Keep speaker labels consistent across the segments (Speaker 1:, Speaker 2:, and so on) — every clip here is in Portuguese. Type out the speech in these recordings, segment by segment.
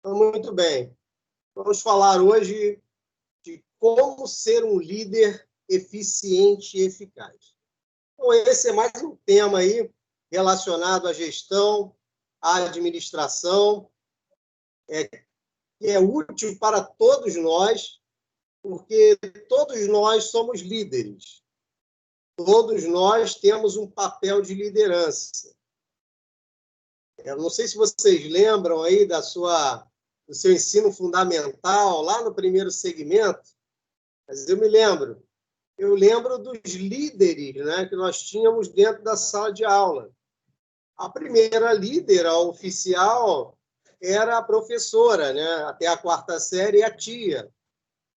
Speaker 1: Muito bem. Vamos falar hoje de como ser um líder eficiente e eficaz. Então, esse é mais um tema aí relacionado à gestão, à administração, que é útil para todos nós, porque todos nós somos líderes. Todos nós temos um papel de liderança. Eu não sei se vocês lembram aí do seu ensino fundamental, lá no primeiro segmento, mas eu me lembro. Eu lembro dos líderes, né, que nós tínhamos dentro da sala de aula. A primeira líder, a oficial, era a professora, né, até a quarta série, a tia.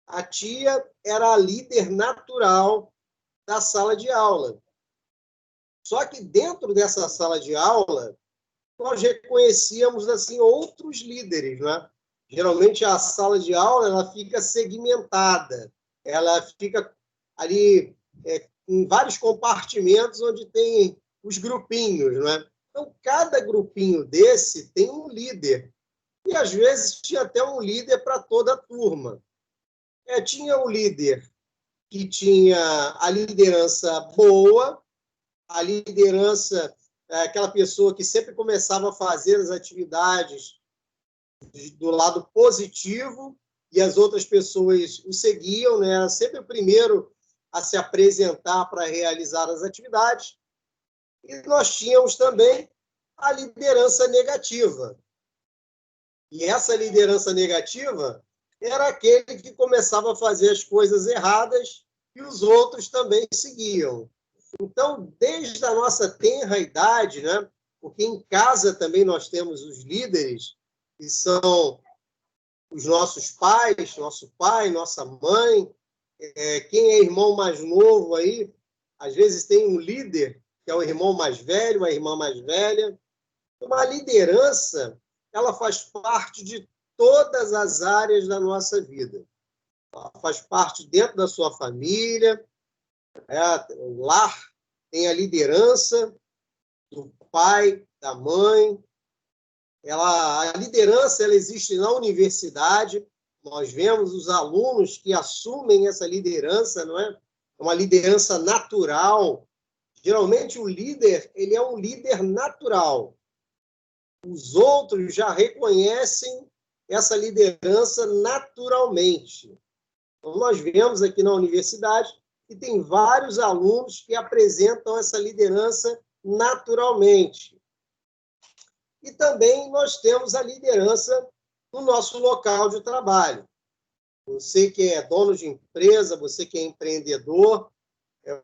Speaker 1: A tia era a líder natural da sala de aula. Só que dentro dessa sala de aula, nós reconhecíamos assim outros líderes, né? Geralmente a sala de aula ela fica segmentada, ela fica ali em vários compartimentos onde tem os grupinhos, né? Então cada grupinho desse tem um líder e às vezes tinha até um líder para toda a turma. Tinha o líder que tinha a liderança boa, a liderança aquela pessoa que sempre começava a fazer as atividades do lado positivo e as outras pessoas o seguiam, né? Era sempre o primeiro a se apresentar para realizar as atividades. E nós tínhamos também a liderança negativa. E essa liderança negativa era aquele que começava a fazer as coisas erradas e os outros também seguiam. Então, desde a nossa tenra idade, né? Porque em casa também nós temos os líderes, que são os nossos pais, nosso pai, nossa mãe. Quem é irmão mais novo aí, às vezes tem um líder, que é o irmão mais velho, a irmã mais velha. Uma liderança, ela faz parte de todas as áreas da nossa vida. Ela faz parte dentro da sua família, o lar tem a liderança do pai, da mãe. A liderança ela existe na universidade. Nós vemos os alunos que assumem essa liderança, não é? Uma liderança natural. Geralmente o líder ele é um líder natural. Os outros já reconhecem essa liderança naturalmente. Então, nós vemos aqui na universidade que tem vários alunos que apresentam essa liderança naturalmente. E também nós temos a liderança no nosso local de trabalho. Você que é dono de empresa, você que é empreendedor,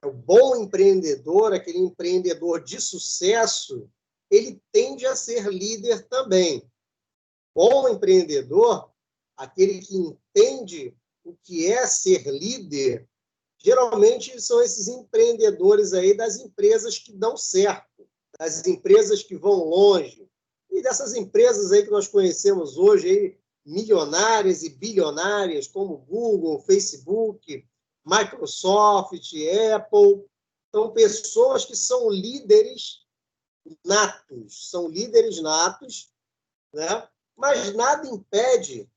Speaker 1: o bom empreendedor, aquele empreendedor de sucesso, ele tende a ser líder também. Bom empreendedor, aquele que entende o que é ser líder, geralmente são esses empreendedores aí das empresas que dão certo, das empresas que vão longe. E dessas empresas aí que nós conhecemos hoje, aí, milionárias e bilionárias, como Google, Facebook, Microsoft, Apple. São pessoas que são líderes natos, né? Mas nada impede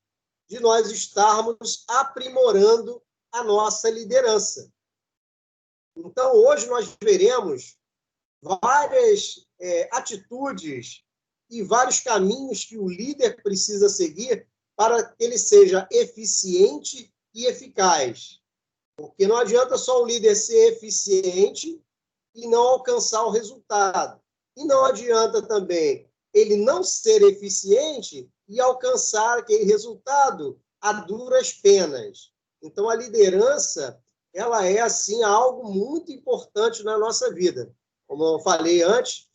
Speaker 1: de nós estarmos aprimorando a nossa liderança. Então, hoje nós veremos várias atitudes e vários caminhos que o líder precisa seguir para que ele seja eficiente e eficaz. Porque não adianta só o líder ser eficiente e não alcançar o resultado. E não adianta também ele não ser eficiente e alcançar aquele resultado a duras penas. Então, a liderança, ela é, assim, algo muito importante na nossa vida. Como eu falei antes,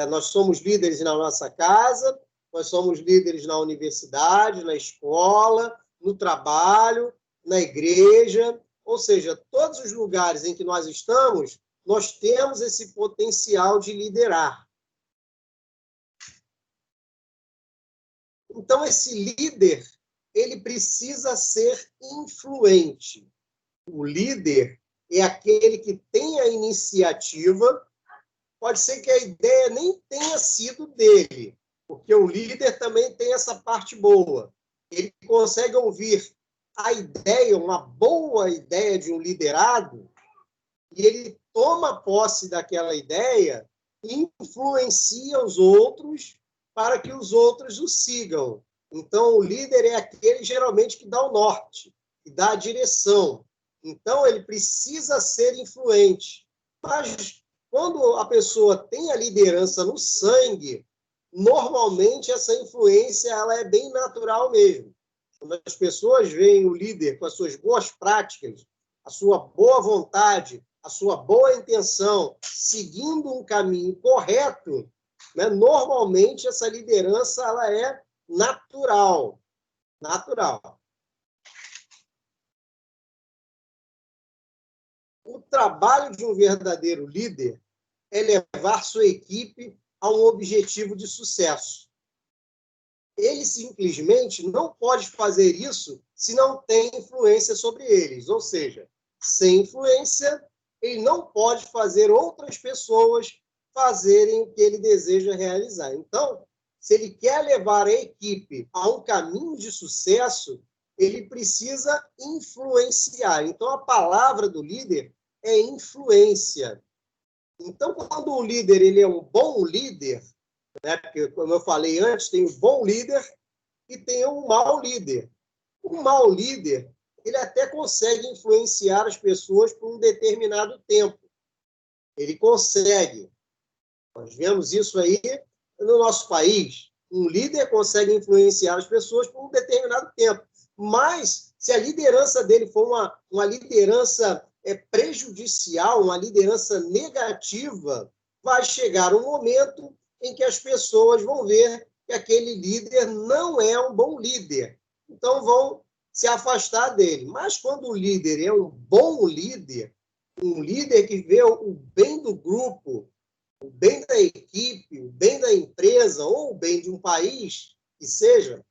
Speaker 1: nós somos líderes na nossa casa, nós somos líderes na universidade, na escola, no trabalho, na igreja, ou seja, todos os lugares em que nós estamos, nós temos esse potencial de liderar. Então, esse líder, ele precisa ser influente. O líder é aquele que tem a iniciativa. Pode ser que a ideia nem tenha sido dele, porque o líder também tem essa parte boa. ele consegue ouvir a ideia, uma boa ideia de um liderado, e ele toma posse daquela ideia e influencia os outros para que os outros o sigam. Então, o líder é aquele, geralmente, que dá o norte, que dá a direção. Então, ele precisa ser influente. Mas, quando a pessoa tem a liderança no sangue, normalmente essa influência ela é bem natural mesmo. Quando as pessoas veem o líder com as suas boas práticas, a sua boa vontade, a sua boa intenção, seguindo um caminho correto, né, normalmente essa liderança ela é natural. Natural. O trabalho de um verdadeiro líder é levar sua equipe a um objetivo de sucesso. Ele simplesmente não pode fazer isso se não tem influência sobre eles. Ou seja, sem influência, ele não pode fazer outras pessoas fazerem o que ele deseja realizar. Então, se ele quer levar a equipe a um caminho de sucesso, ele precisa influenciar. Então, a palavra do líder é influência. Então, quando o líder ele é um bom líder, né? Porque, como eu falei antes, tem o bom líder e tem o mau líder. O mau líder, ele até consegue influenciar as pessoas por um determinado tempo. Ele consegue. Nós vemos isso aí no nosso país. Um líder consegue influenciar as pessoas por um determinado tempo. Mas, se a liderança dele for uma liderança prejudicial, uma liderança negativa, vai chegar um momento em que as pessoas vão ver que aquele líder não é um bom líder. Então, vão se afastar dele. Mas, quando o líder é um bom líder, um líder que vê o bem do grupo, o bem da equipe, o bem da empresa ou o bem de um país, que seja,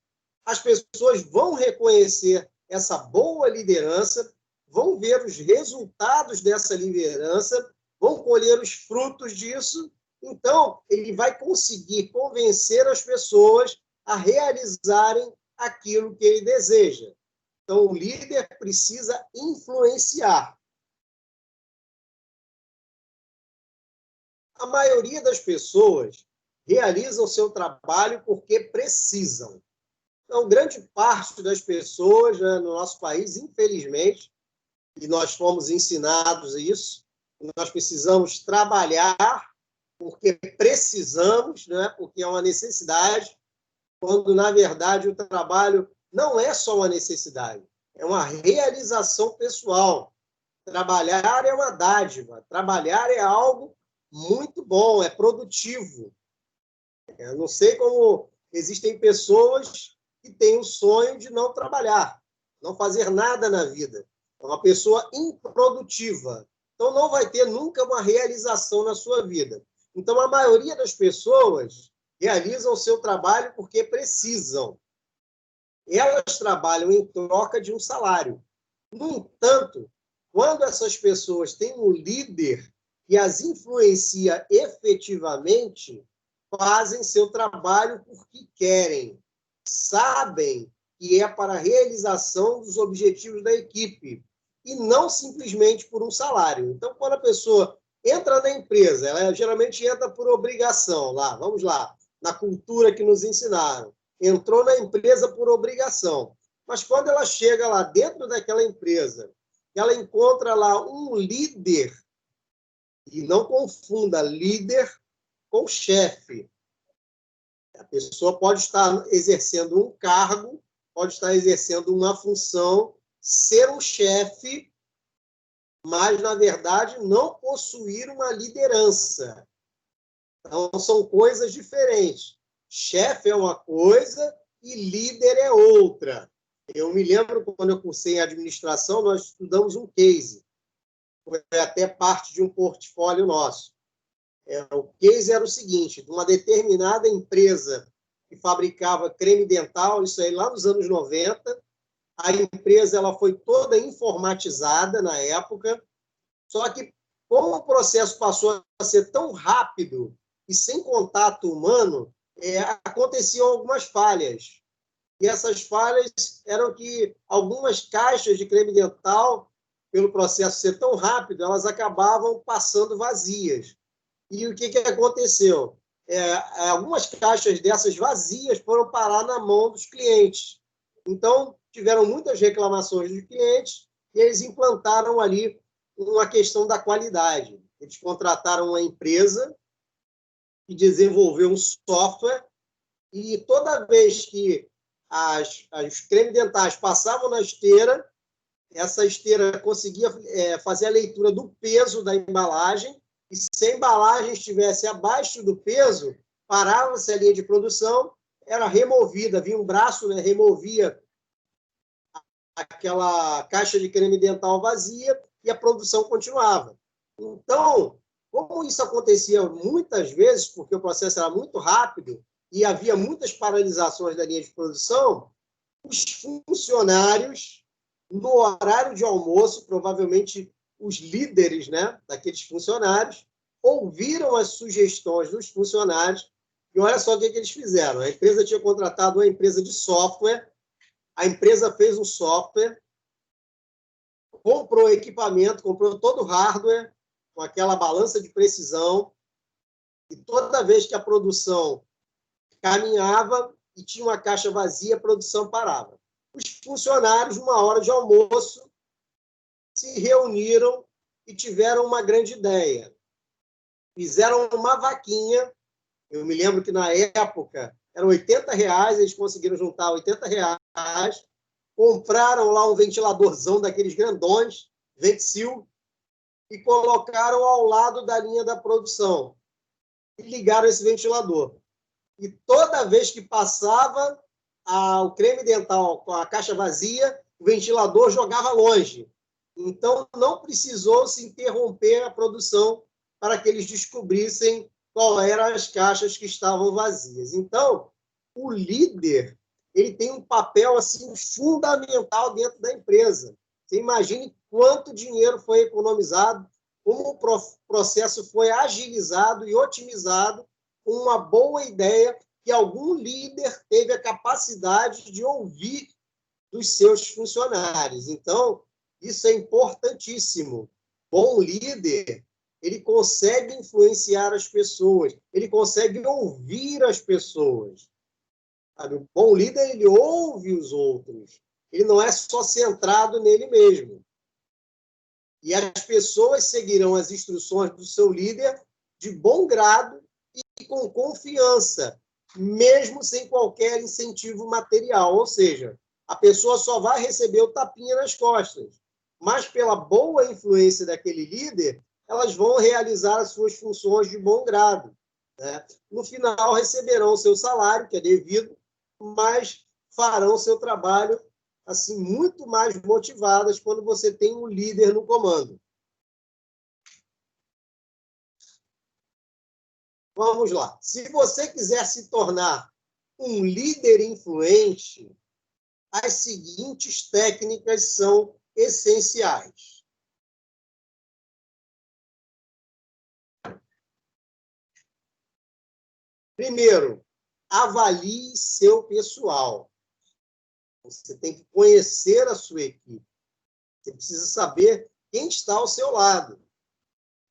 Speaker 1: as pessoas vão reconhecer essa boa liderança, vão ver os resultados dessa liderança, vão colher os frutos disso. Então, ele vai conseguir convencer as pessoas a realizarem aquilo que ele deseja. Então, o líder precisa influenciar. A maioria das pessoas realizam o seu trabalho porque precisam. Então, grande parte das pessoas, né, no nosso país, infelizmente, e nós fomos ensinados isso, nós precisamos trabalhar porque precisamos, né, porque é uma necessidade, quando, na verdade, o trabalho não é só uma necessidade, é uma realização pessoal. Trabalhar é uma dádiva, trabalhar é algo muito bom, é produtivo. Eu não sei como existem pessoas que têm o sonho de não trabalhar, não fazer nada na vida. É uma pessoa improdutiva. Então, não vai ter nunca uma realização na sua vida. Então, a maioria das pessoas realizam o seu trabalho porque precisam. Elas trabalham em troca de um salário. No entanto, quando essas pessoas têm um líder que as influencia efetivamente, fazem seu trabalho porque querem, sabem que é para a realização dos objetivos da equipe e não simplesmente por um salário. Então, quando a pessoa entra na empresa, ela geralmente entra por obrigação, vamos lá, na cultura que nos ensinaram. Entrou na empresa por obrigação. Mas quando ela chega lá dentro daquela empresa, ela encontra lá um líder, e não confunda líder com chefe. A pessoa pode estar exercendo um cargo, pode estar exercendo uma função, ser um chefe, mas, na verdade, não possuir uma liderança. Então, são coisas diferentes. Chefe é uma coisa e líder é outra. Eu me lembro, quando eu cursei em administração, nós estudamos um case. Foi até parte de um portfólio nosso. O case era o seguinte: uma determinada empresa que fabricava creme dental, isso aí lá nos anos 90, a empresa ela foi toda informatizada na época, só que como o processo passou a ser tão rápido e sem contato humano, aconteciam algumas falhas. E essas falhas eram que algumas caixas de creme dental, pelo processo ser tão rápido, elas acabavam passando vazias. E o que aconteceu? Algumas caixas dessas vazias foram parar na mão dos clientes. Então, tiveram muitas reclamações dos clientes e eles implantaram ali uma questão da qualidade. Eles contrataram uma empresa que desenvolveu um software e toda vez que os cremes dentais passavam na esteira, essa esteira conseguia fazer a leitura do peso da embalagem, e se a embalagem estivesse abaixo do peso, parava-se a linha de produção, era removida, vinha um braço, né, removia aquela caixa de creme dental vazia e a produção continuava. Então, como isso acontecia muitas vezes, porque o processo era muito rápido e havia muitas paralisações da linha de produção, os funcionários, no horário de almoço, provavelmente os líderes, né, daqueles funcionários, ouviram as sugestões dos funcionários e olha só o que eles fizeram. A empresa tinha contratado uma empresa de software, a empresa fez um software, comprou equipamento, comprou todo o hardware, com aquela balança de precisão, e toda vez que a produção caminhava e tinha uma caixa vazia, a produção parava. Os funcionários, numa hora de almoço, se reuniram e tiveram uma grande ideia. Fizeram uma vaquinha, eu me lembro que na época eram R$80, eles conseguiram juntar R$80, compraram lá um ventiladorzão daqueles grandões, Ventsil, e colocaram ao lado da linha da produção. E ligaram esse ventilador. E toda vez que passava o creme dental com a caixa vazia, o ventilador jogava longe. Então, não precisou se interromper a produção para que eles descobrissem qual eram as caixas que estavam vazias. Então, o líder ele tem um papel assim, fundamental dentro da empresa. Você imagine quanto dinheiro foi economizado, como o processo foi agilizado e otimizado com uma boa ideia que algum líder teve a capacidade de ouvir dos seus funcionários. Então, isso é importantíssimo. Bom líder, ele consegue influenciar as pessoas, ele consegue ouvir as pessoas. Sabe? O bom líder, ele ouve os outros. Ele não é só centrado nele mesmo. E as pessoas seguirão as instruções do seu líder de bom grado e com confiança, mesmo sem qualquer incentivo material. Ou seja, a pessoa só vai receber o tapinha nas costas. Mas pela boa influência daquele líder, elas vão realizar as suas funções de bom grado, né? No final, receberão o seu salário, que é devido, mas farão o seu trabalho assim muito mais motivadas quando você tem um líder no comando. Vamos lá. Se você quiser se tornar um líder influente, as seguintes técnicas são essenciais. Primeiro, avalie seu pessoal. Você tem que conhecer a sua equipe. Você precisa saber quem está ao seu lado.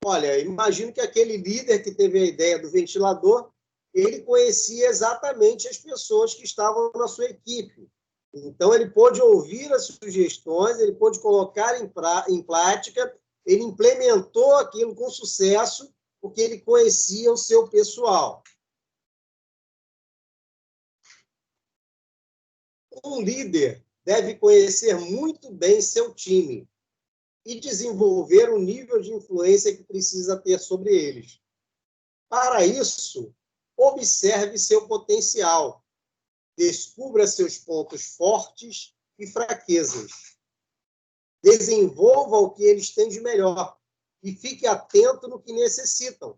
Speaker 1: Olha, imagino que aquele líder que teve a ideia do ventilador, ele conhecia exatamente as pessoas que estavam na sua equipe. Então, ele pôde ouvir as sugestões, ele pôde colocar em prática, ele implementou aquilo com sucesso, porque ele conhecia o seu pessoal. Um líder deve conhecer muito bem seu time e desenvolver o nível de influência que precisa ter sobre eles. Para isso, observe seu potencial, descubra seus pontos fortes e fraquezas, desenvolva o que eles têm de melhor e fique atento no que necessitam.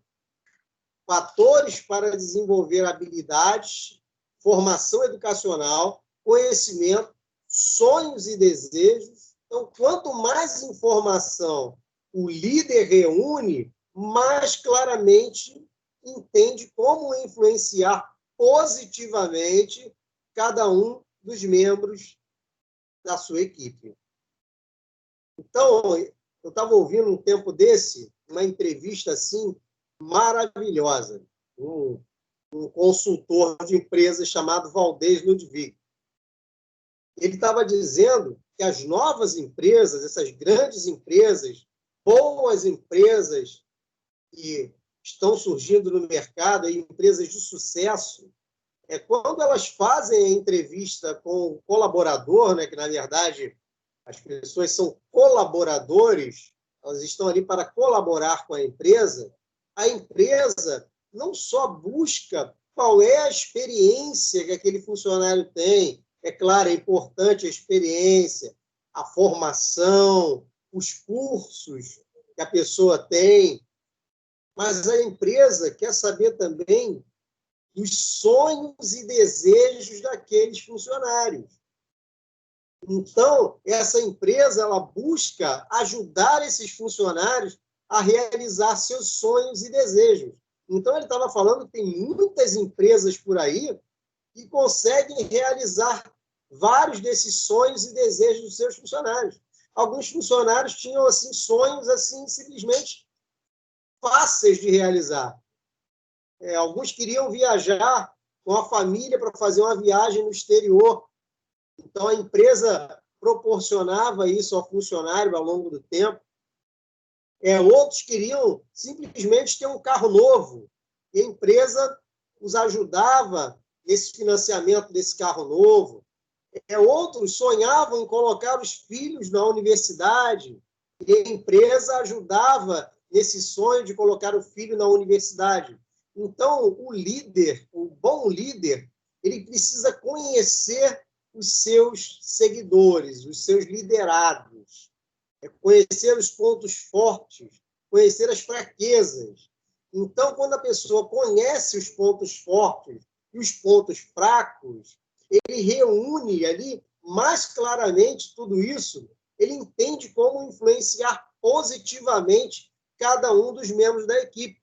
Speaker 1: Fatores para desenvolver habilidades, formação educacional, conhecimento, sonhos e desejos. Então, quanto mais informação o líder reúne, mais claramente entende como influenciar positivamente cada um dos membros da sua equipe. Então, eu estava ouvindo um tempo desse, uma entrevista assim maravilhosa, um consultor de empresas chamado Valdez Ludwig. Ele estava dizendo que as novas empresas, essas grandes empresas, boas empresas que estão surgindo no mercado, empresas de sucesso, quando elas fazem a entrevista com o colaborador, né, que, na verdade, as pessoas são colaboradores, elas estão ali para colaborar com a empresa não só busca qual é a experiência que aquele funcionário tem. É claro, é importante a experiência, a formação, os cursos que a pessoa tem, mas a empresa quer saber também os sonhos e desejos daqueles funcionários. Então, essa empresa ela busca ajudar esses funcionários a realizar seus sonhos e desejos. Então, ele estava falando que tem muitas empresas por aí que conseguem realizar vários desses sonhos e desejos dos seus funcionários. Alguns funcionários tinham assim sonhos assim simplesmente fáceis de realizar. Alguns queriam viajar com a família para fazer uma viagem no exterior. Então, a empresa proporcionava isso ao funcionário ao longo do tempo. Outros queriam simplesmente ter um carro novo. E a empresa os ajudava nesse financiamento desse carro novo. Outros sonhavam em colocar os filhos na universidade. E a empresa ajudava nesse sonho de colocar o filho na universidade. Então, o líder, o bom líder, ele precisa conhecer os seus seguidores, os seus liderados, conhecer os pontos fortes, conhecer as fraquezas. Então, quando a pessoa conhece os pontos fortes e os pontos fracos, ele reúne ali mais claramente tudo isso, ele entende como influenciar positivamente cada um dos membros da equipe.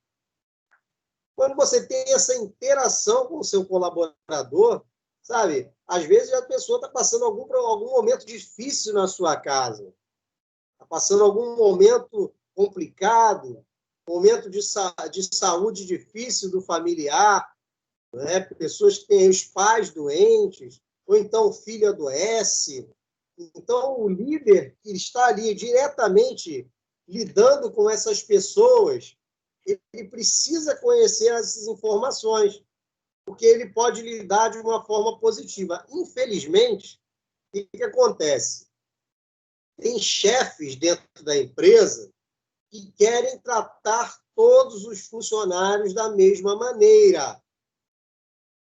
Speaker 1: Quando você tem essa interação com o seu colaborador, sabe? Às vezes a pessoa está passando algum momento difícil na sua casa, está passando algum momento complicado, momento de saúde difícil do familiar, né? Pessoas que têm os pais doentes, ou então o filho adoece. Então, o líder que está ali diretamente lidando com essas pessoas, ele precisa conhecer essas informações, porque ele pode lidar de uma forma positiva. Infelizmente, o que acontece? Tem chefes dentro da empresa que querem tratar todos os funcionários da mesma maneira.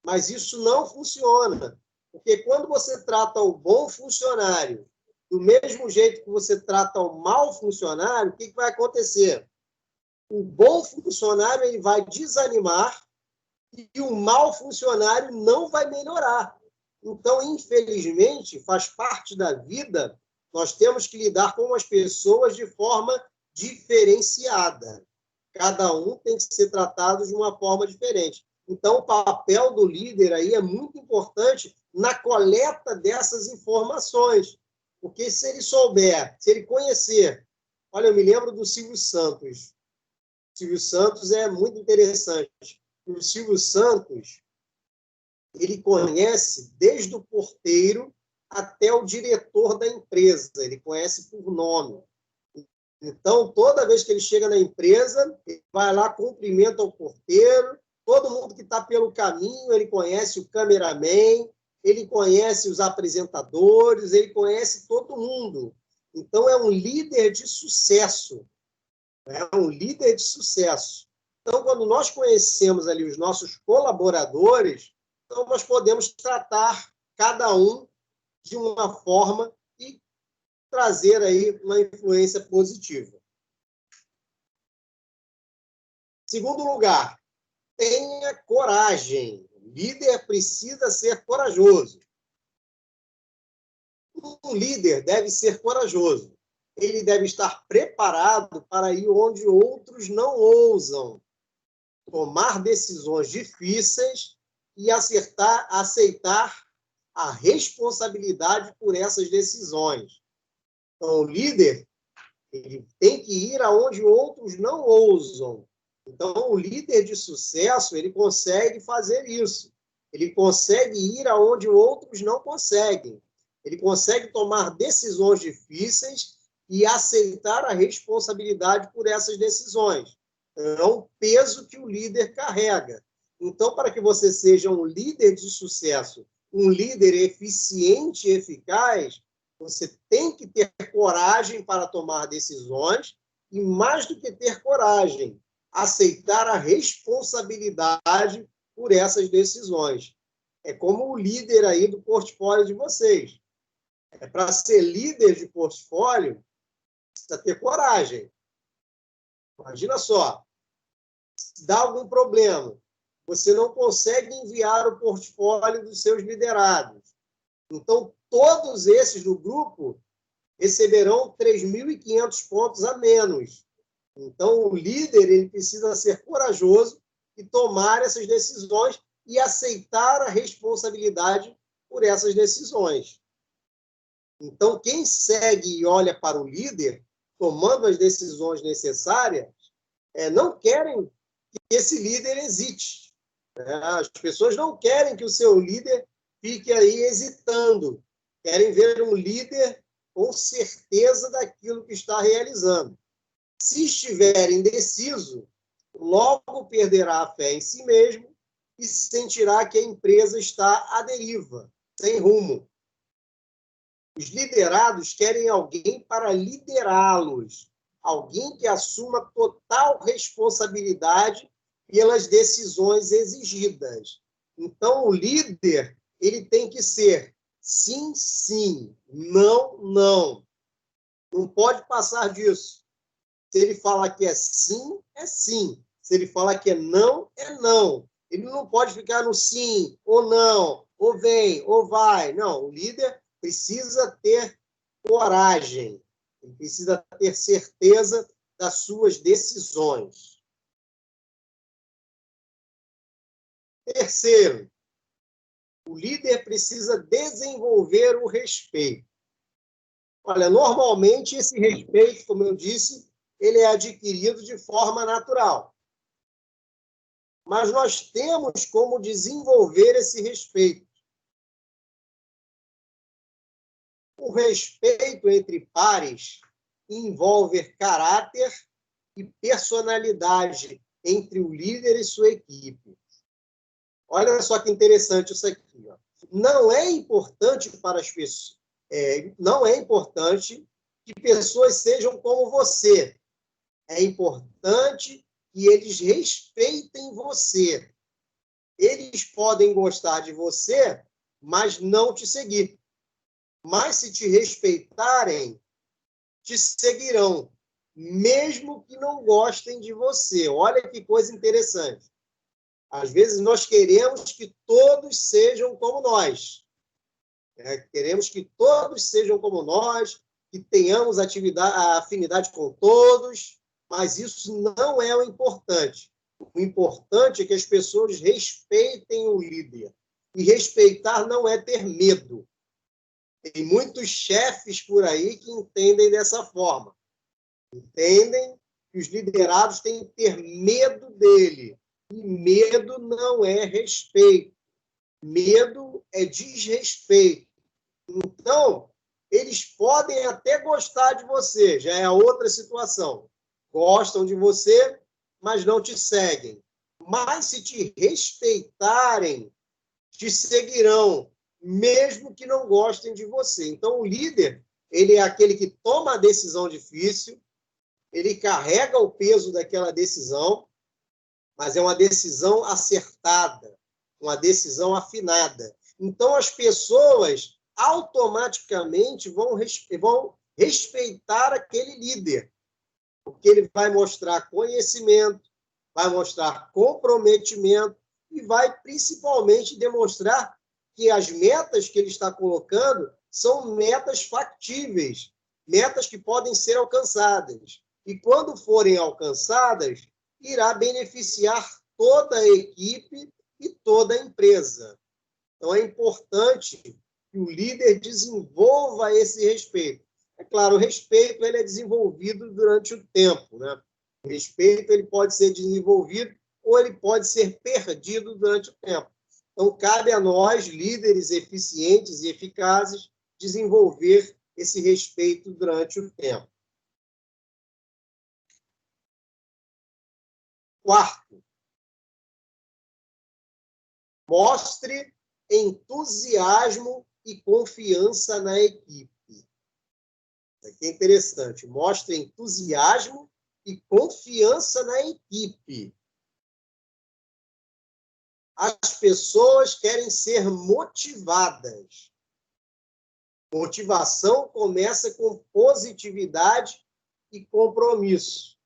Speaker 1: Mas isso não funciona, porque quando você trata o bom funcionário do mesmo jeito que você trata o mau funcionário, o que vai acontecer? O bom funcionário ele vai desanimar e o mau funcionário não vai melhorar. Então, infelizmente, faz parte da vida, nós temos que lidar com as pessoas de forma diferenciada. Cada um tem que ser tratado de uma forma diferente. Então, o papel do líder aí é muito importante na coleta dessas informações. Porque se ele souber, se ele conhecer... Olha, eu me lembro do Silvio Santos. O Silvio Santos é muito interessante. O Silvio Santos, ele conhece desde o porteiro até o diretor da empresa. Ele conhece por nome. Então, toda vez que ele chega na empresa, ele vai lá, cumprimenta o porteiro, todo mundo que está pelo caminho, ele conhece o cameraman, ele conhece os apresentadores, ele conhece todo mundo. Então, é um líder de sucesso. É um líder de sucesso. Então, quando nós conhecemos ali os nossos colaboradores, então nós podemos tratar cada um de uma forma e trazer aí uma influência positiva. Segundo lugar, tenha coragem. O líder precisa ser corajoso. Um líder deve ser corajoso. Ele deve estar preparado para ir onde outros não ousam. Tomar decisões difíceis e aceitar a responsabilidade por essas decisões. Então, o líder ele tem que ir aonde outros não ousam. Então, o líder de sucesso ele consegue fazer isso. Ele consegue ir aonde outros não conseguem. Ele consegue tomar decisões difíceis e aceitar a responsabilidade por essas decisões. É um peso que o líder carrega. Então, para que você seja um líder de sucesso, um líder eficiente e eficaz, você tem que ter coragem para tomar decisões e, mais do que ter coragem, aceitar a responsabilidade por essas decisões. É como o líder aí do portfólio de vocês. Para ser líder de portfólio, precisa ter coragem. Imagina só, se dá algum problema, você não consegue enviar o portfólio dos seus liderados. Então, todos esses do grupo receberão 3.500 pontos a menos. Então, o líder ele precisa ser corajoso e tomar essas decisões e aceitar a responsabilidade por essas decisões. Então, quem segue e olha para o líder, tomando as decisões necessárias, não querem que esse líder hesite. As pessoas não querem que o seu líder fique aí hesitando. Querem ver um líder com certeza daquilo que está realizando. Se estiver indeciso, logo perderá a fé em si mesmo e sentirá que a empresa está à deriva, sem rumo. Os liderados querem alguém para liderá-los, alguém que assuma total responsabilidade pelas decisões exigidas. Então, o líder ele tem que ser sim, sim, não, não. Não pode passar disso. Se ele falar que é sim, é sim. Se ele falar que é não, é não. Ele não pode ficar no sim, ou não, ou vem, ou vai. Não, o líder precisa ter coragem. Ele precisa ter certeza das suas decisões. Terceiro, o líder precisa desenvolver o respeito. Olha, normalmente esse respeito, como eu disse, ele é adquirido de forma natural. Mas nós temos como desenvolver esse respeito. O respeito entre pares envolve caráter e personalidade entre o líder e sua equipe. Olha só que interessante isso aqui. Ó. Não é importante para as pessoas, não é importante que pessoas sejam como você. É importante que eles respeitem você. Eles podem gostar de você, mas não te seguir. Mas se te respeitarem, te seguirão, mesmo que não gostem de você. Olha que coisa interessante. Às vezes nós queremos que todos sejam como nós. Queremos que todos sejam como nós, que tenhamos afinidade com todos, mas isso não é o importante. O importante é que as pessoas respeitem o líder. E respeitar não é ter medo. Tem muitos chefes por aí que entendem dessa forma. Entendem que os liderados têm que ter medo dele. E medo não é respeito. Medo é desrespeito. Então, eles podem até gostar de você, já é outra situação. Gostam de você, mas não te seguem. Mas se te respeitarem, te seguirão, mesmo que não gostem de você. Então, o líder, ele é aquele que toma a decisão difícil, ele carrega o peso daquela decisão, mas é uma decisão acertada, uma decisão afinada. Então, as pessoas automaticamente vão respeitar aquele líder, porque ele vai mostrar conhecimento, vai mostrar comprometimento e vai, principalmente, demonstrar que as metas que ele está colocando são metas factíveis, metas que podem ser alcançadas. E, quando forem alcançadas, irá beneficiar toda a equipe e toda a empresa. Então, é importante que o líder desenvolva esse respeito. É claro, o respeito ele é desenvolvido durante o tempo, né? O respeito ele pode ser desenvolvido ou ele pode ser perdido durante o tempo. Então, cabe a nós, líderes eficientes e eficazes, desenvolver esse respeito durante o tempo. Quarto, mostre entusiasmo e confiança na equipe. Isso aqui é interessante. Mostre entusiasmo e confiança na equipe. As pessoas querem ser motivadas. Motivação começa com positividade e compromisso.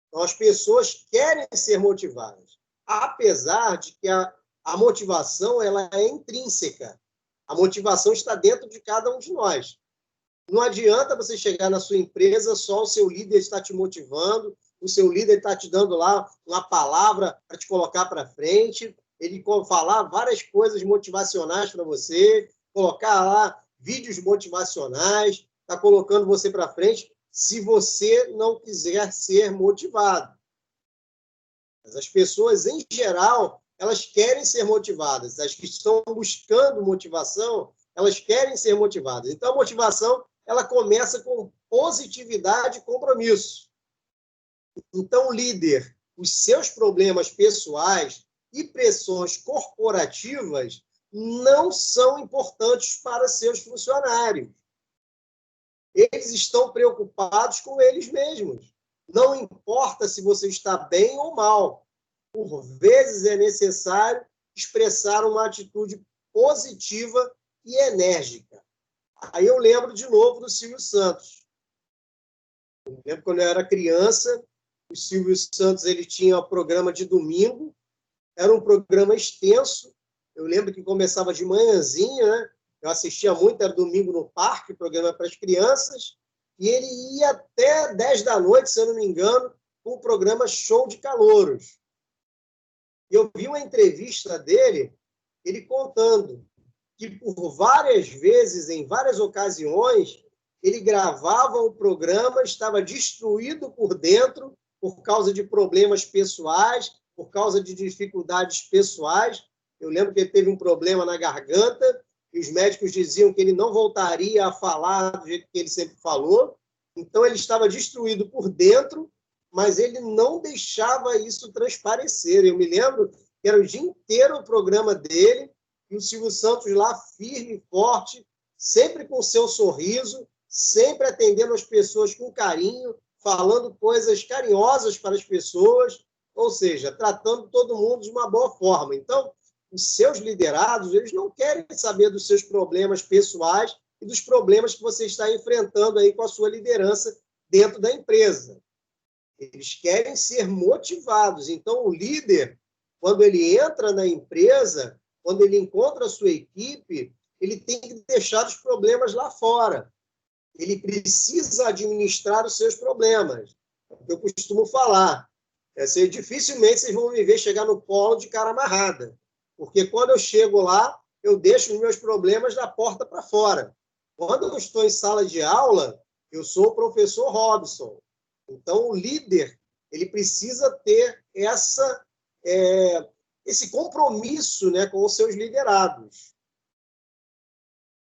Speaker 1: Então, as pessoas querem ser motivadas, apesar de que a motivação ela é intrínseca. A motivação está dentro de cada um de nós. Não adianta você chegar na sua empresa, só o seu líder está te motivando, o seu líder está te dando lá uma palavra para te colocar para frente, ele falar várias coisas motivacionais para você, colocar lá vídeos motivacionais, está colocando você para frente, se você não quiser ser motivado. Mas as pessoas, em geral, elas querem ser motivadas. As que estão buscando motivação, elas querem ser motivadas. Então, a motivação ela começa com positividade e compromisso. Então, o líder, os seus problemas pessoais e pressões corporativas não são importantes para seus funcionários. Eles estão preocupados com eles mesmos. Não importa se você está bem ou mal. Por vezes é necessário expressar uma atitude positiva e enérgica. Aí eu lembro de novo do Silvio Santos. Eu lembro quando eu era criança, o Silvio Santos ele tinha um programa de domingo, era um programa extenso. Eu lembro que começava de manhãzinha, né? Eu assistia muito, era domingo no parque, programa para as crianças, e ele ia até 10 da noite, se eu não me engano, com o programa Show de Calouros. E eu vi uma entrevista dele, ele contando que por várias vezes, em várias ocasiões, ele gravava o programa, estava destruído por dentro por causa de problemas pessoais, por causa de dificuldades pessoais. Eu lembro que ele teve um problema na garganta e os médicos diziam que ele não voltaria a falar do jeito que ele sempre falou. Então, ele estava destruído por dentro, mas ele não deixava isso transparecer. Eu me lembro que era o dia inteiro o programa dele, e o Silvio Santos lá firme e forte, sempre com o seu sorriso, sempre atendendo as pessoas com carinho, falando coisas carinhosas para as pessoas, ou seja, tratando todo mundo de uma boa forma. Então, os seus liderados, eles não querem saber dos seus problemas pessoais e dos problemas que você está enfrentando aí com a sua liderança dentro da empresa. Eles querem ser motivados. Então, o líder, quando ele entra na empresa, quando ele encontra a sua equipe, ele tem que deixar os problemas lá fora. Ele precisa administrar os seus problemas. É o que eu costumo falar. Dificilmente vocês vão me ver chegar no polo de cara amarrada. Porque quando eu chego lá, eu deixo os meus problemas da porta para fora. Quando eu estou em sala de aula, eu sou o professor Robson. Então, o líder ele precisa ter esse compromisso, né, com os seus liderados.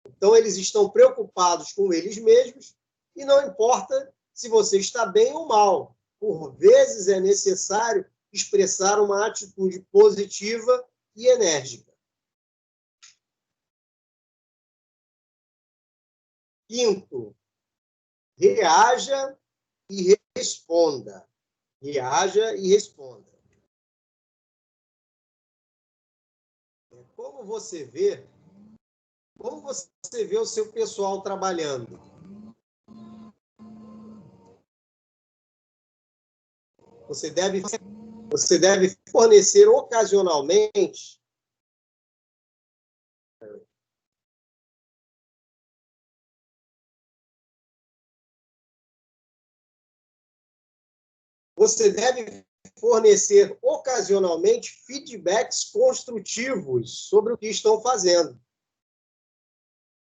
Speaker 1: Então, eles estão preocupados com eles mesmos e não importa se você está bem ou mal. Por vezes é necessário expressar uma atitude positiva e enérgica. Quinto, reaja e responda. Reaja e responda. Como você vê o seu pessoal trabalhando? Você deve fornecer ocasionalmente feedbacks construtivos sobre o que estão fazendo.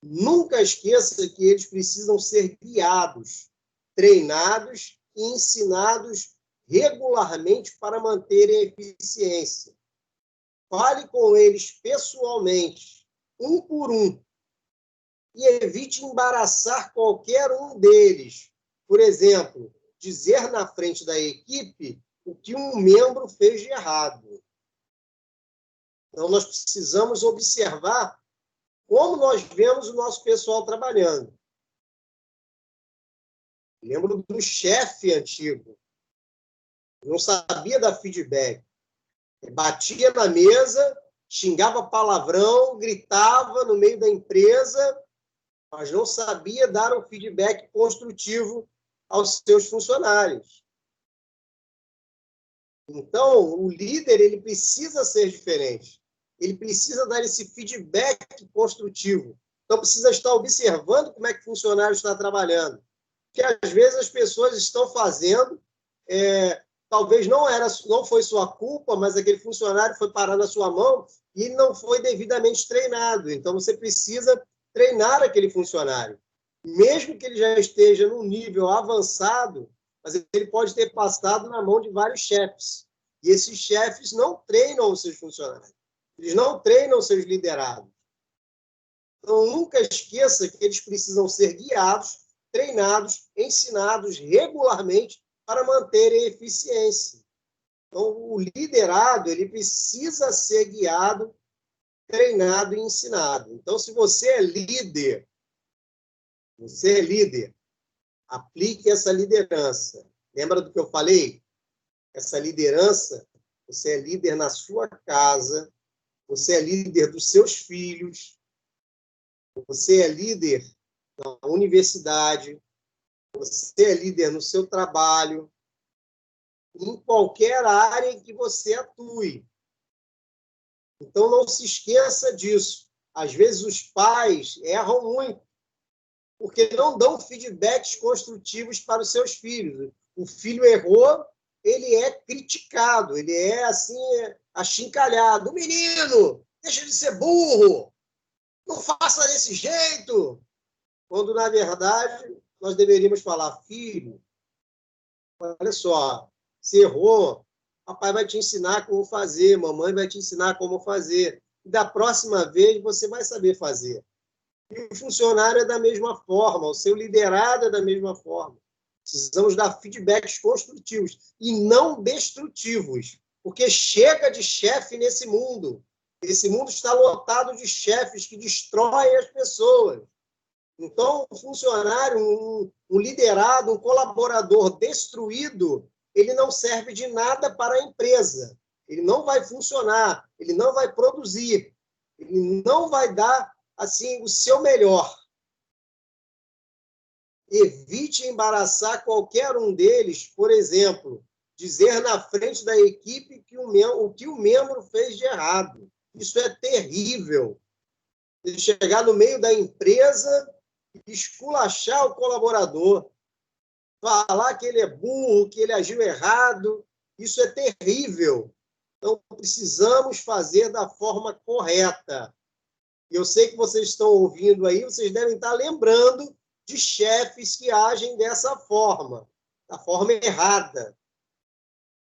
Speaker 1: Nunca esqueça que eles precisam ser guiados, treinados e ensinados regularmente para manterem a eficiência. Fale com eles pessoalmente, um por um, e evite embaraçar qualquer um deles. Por exemplo, dizer na frente da equipe o que um membro fez de errado. Então, nós precisamos observar como nós vemos o nosso pessoal trabalhando. Lembro do chefe antigo, não sabia dar feedback. Batia na mesa, xingava palavrão, gritava no meio da empresa, mas não sabia dar um feedback construtivo aos seus funcionários. Então, o líder ele precisa ser diferente. Ele precisa dar esse feedback construtivo. Então, precisa estar observando como é que o funcionário está trabalhando. Porque, às vezes, as pessoas estão fazendo, talvez não foi sua culpa, mas aquele funcionário foi parar na sua mão e ele não foi devidamente treinado. Então, você precisa treinar aquele funcionário. Mesmo que ele já esteja num nível avançado, mas ele pode ter passado na mão de vários chefes. E esses chefes não treinam os seus funcionários. Eles não treinam os seus liderados. Então, nunca esqueça que eles precisam ser guiados, treinados, ensinados regularmente para manterem a eficiência. Então, o liderado ele precisa ser guiado, treinado e ensinado. Então, se você é líder, aplique essa liderança. Lembra do que eu falei? Essa liderança, você é líder na sua casa, você é líder dos seus filhos, você é líder na universidade, você é líder no seu trabalho, em qualquer área em que você atue. Então, não se esqueça disso. Às vezes, os pais erram muito, porque não dão feedbacks construtivos para os seus filhos. O filho errou, ele é criticado, ele é assim, achincalhado. Menino, deixa de ser burro, não faça desse jeito. Quando, na verdade, nós deveríamos falar, filho, olha só, você errou, papai vai te ensinar como fazer, mamãe vai te ensinar como fazer. E da próxima vez você vai saber fazer. E o funcionário é da mesma forma, o seu liderado é da mesma forma. Precisamos dar feedbacks construtivos e não destrutivos, porque chega de chefe nesse mundo. Esse mundo está lotado de chefes que destroem as pessoas. Então, um funcionário, um liderado, um colaborador destruído, ele não serve de nada para a empresa. Ele não vai funcionar, ele não vai produzir, ele não vai dar assim o seu melhor. Evite embaraçar qualquer um deles, por exemplo, dizer na frente da equipe o que o membro fez de errado. Isso é terrível. Ele chegar no meio da empresa e esculachar o colaborador, falar que ele é burro, que ele agiu errado, isso é terrível. Então, precisamos fazer da forma correta. E eu sei que vocês estão ouvindo aí, vocês devem estar lembrando de chefes que agem dessa forma, da forma errada.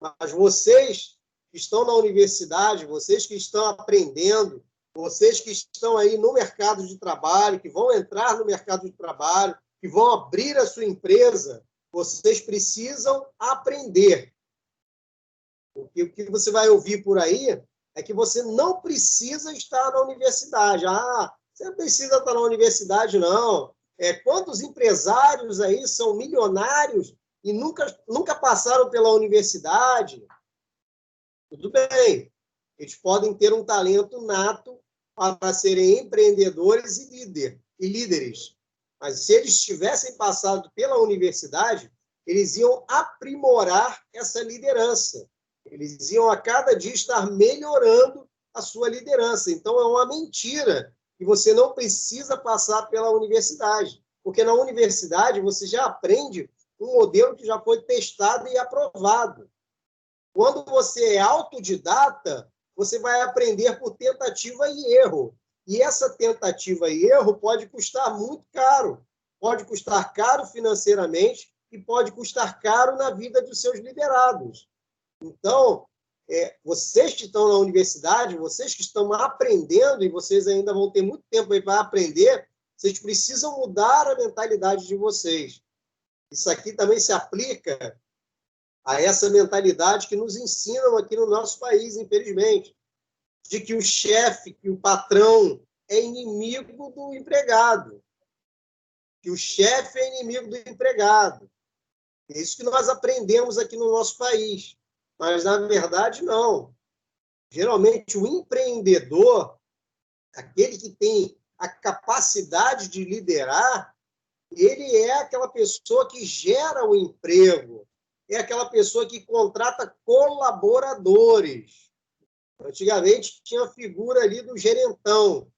Speaker 1: Mas vocês que estão na universidade, vocês que estão aprendendo, vocês que estão aí no mercado de trabalho, que vão entrar no mercado de trabalho, que vão abrir a sua empresa, vocês precisam aprender. Porque o que você vai ouvir por aí é que você não precisa estar na universidade. Você não precisa estar na universidade, não. Quantos empresários aí são milionários e nunca passaram pela universidade? Tudo bem. Eles podem ter um talento nato para serem empreendedores e líderes. Mas se eles tivessem passado pela universidade, eles iam aprimorar essa liderança. Eles iam a cada dia estar melhorando a sua liderança. Então, é uma mentira que você não precisa passar pela universidade, porque na universidade você já aprende um modelo que já foi testado e aprovado. Quando você é autodidata, você vai aprender por tentativa e erro. E essa tentativa e erro pode custar muito caro. Pode custar caro financeiramente e pode custar caro na vida dos seus liderados. Então, vocês que estão na universidade, vocês que estão aprendendo, e vocês ainda vão ter muito tempo aí para aprender, vocês precisam mudar a mentalidade de vocês. Isso aqui também se aplica a essa mentalidade que nos ensinam aqui no nosso país, infelizmente, de que o chefe, que o patrão é inimigo do empregado, que o chefe é inimigo do empregado. É isso que nós aprendemos aqui no nosso país. Mas, na verdade, não. Geralmente, o empreendedor, aquele que tem a capacidade de liderar, ele é aquela pessoa que gera o emprego, é aquela pessoa que contrata colaboradores. Antigamente, tinha a figura ali do gerentão,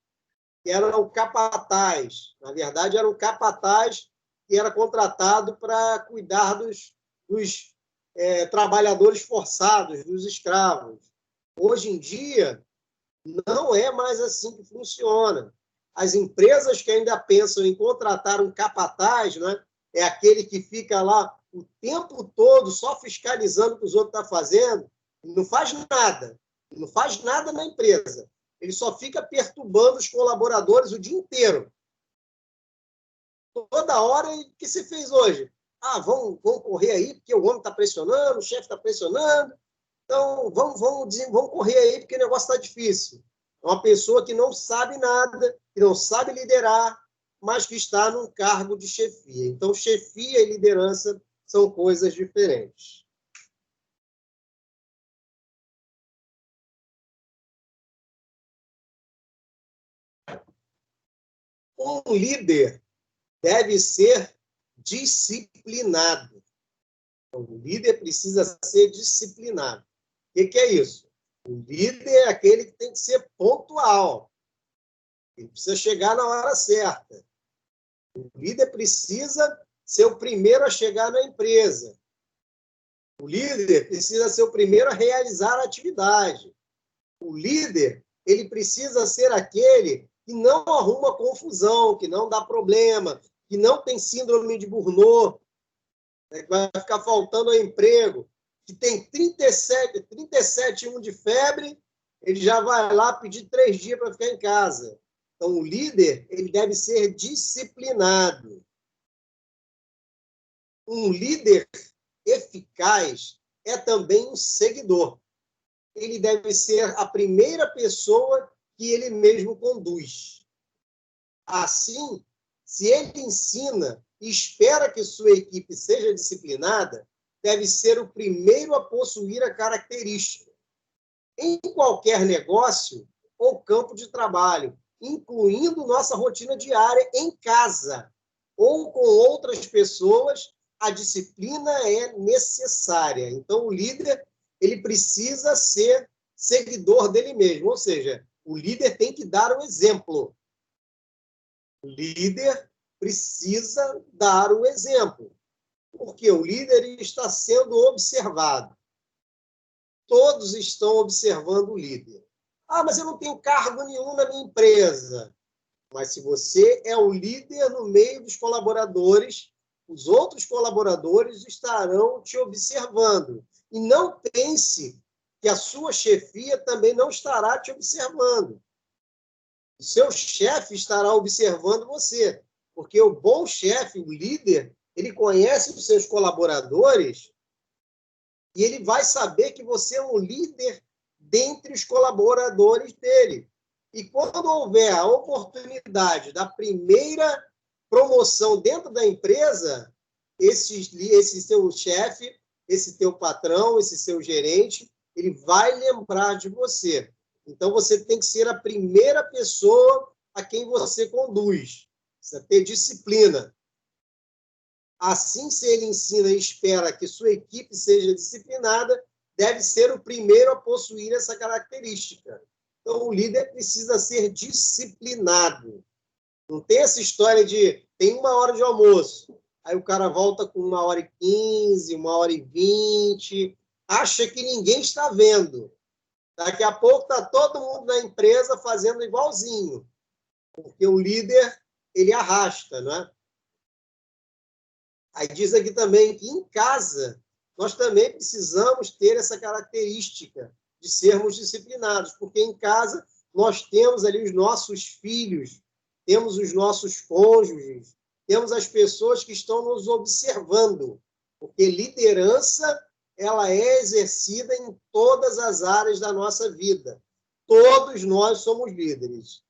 Speaker 1: que era o capataz. Na verdade, era um capataz que era contratado para cuidar dos trabalhadores forçados, dos escravos. Hoje em dia, não é mais assim que funciona. As empresas que ainda pensam em contratar um capataz, né, é aquele que fica lá o tempo todo só fiscalizando o que os outros estão fazendo, não faz nada. Não faz nada na empresa. Ele só fica perturbando os colaboradores o dia inteiro. Toda hora, o que você fez hoje? Ah, vamos correr aí, porque o homem está pressionando, o chefe está pressionando. Então, vamos correr aí, porque o negócio está difícil. É uma pessoa que não sabe nada, que não sabe liderar, mas que está num cargo de chefia. Então, chefia e liderança são coisas diferentes. Um líder deve ser disciplinado. O líder precisa ser disciplinado. O que é isso? O líder é aquele que tem que ser pontual. Ele precisa chegar na hora certa. O líder precisa ser o primeiro a chegar na empresa. O líder precisa ser o primeiro a realizar a atividade. O líder, ele precisa ser aquele que não arruma confusão, que não dá problema, que não tem síndrome de Burnout, né, que vai ficar faltando emprego, que tem 37,1 de febre, ele já vai lá pedir 3 dias para ficar em casa. Então, o líder, ele deve ser disciplinado. Um líder eficaz é também um seguidor. Ele deve ser a primeira pessoa que ele mesmo conduz. Assim, se ele ensina e espera que sua equipe seja disciplinada, deve ser o primeiro a possuir a característica. Em qualquer negócio ou campo de trabalho, incluindo nossa rotina diária em casa ou com outras pessoas, a disciplina é necessária. Então, o líder, ele precisa ser seguidor dele mesmo, ou seja, o líder tem que dar o exemplo. O líder precisa dar o exemplo, porque o líder está sendo observado. Todos estão observando o líder. Ah, mas eu não tenho cargo nenhum na minha empresa. Mas se você é o líder no meio dos colaboradores, os outros colaboradores estarão te observando. E não pense que a sua chefia também não estará te observando. O seu chefe estará observando você, porque o bom chefe, o líder, ele conhece os seus colaboradores e ele vai saber que você é um líder dentre os colaboradores dele. E quando houver a oportunidade da primeira promoção dentro da empresa, esse seu chefe, esse teu patrão, esse seu gerente, ele vai lembrar de você. Então, você tem que ser a primeira pessoa a quem você conduz. Precisa ter disciplina. Assim, se ele ensina e espera que sua equipe seja disciplinada, deve ser o primeiro a possuir essa característica. Então, o líder precisa ser disciplinado. Não tem essa história de tem 1 hora de almoço, aí o cara volta com 1h15, 1h20, acha que ninguém está vendo. Daqui a pouco está todo mundo na empresa fazendo igualzinho. porque o líder, ele arrasta, né? Aí diz aqui também que em casa nós também precisamos ter essa característica de sermos disciplinados, porque em casa nós temos ali os nossos filhos, temos os nossos cônjuges, temos as pessoas que estão nos observando, porque liderança ela é exercida em todas as áreas da nossa vida. Todos nós somos líderes.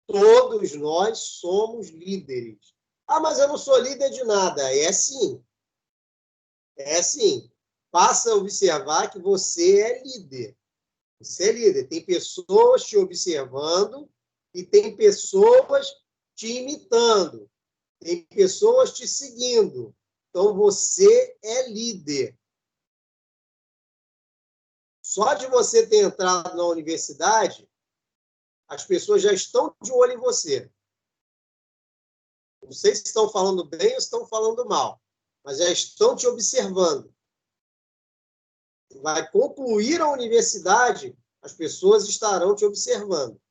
Speaker 1: Todos nós somos líderes. Ah, mas eu não sou líder de nada. É sim. É sim. Passa a observar que você é líder. Você é líder. Tem pessoas te observando e tem pessoas te imitando. Tem pessoas te seguindo. Então, você é líder. Só de você ter entrado na universidade, as pessoas já estão de olho em você. Não sei se estão falando bem ou estão falando mal, mas já estão te observando. Vai concluir a universidade, as pessoas estarão te observando.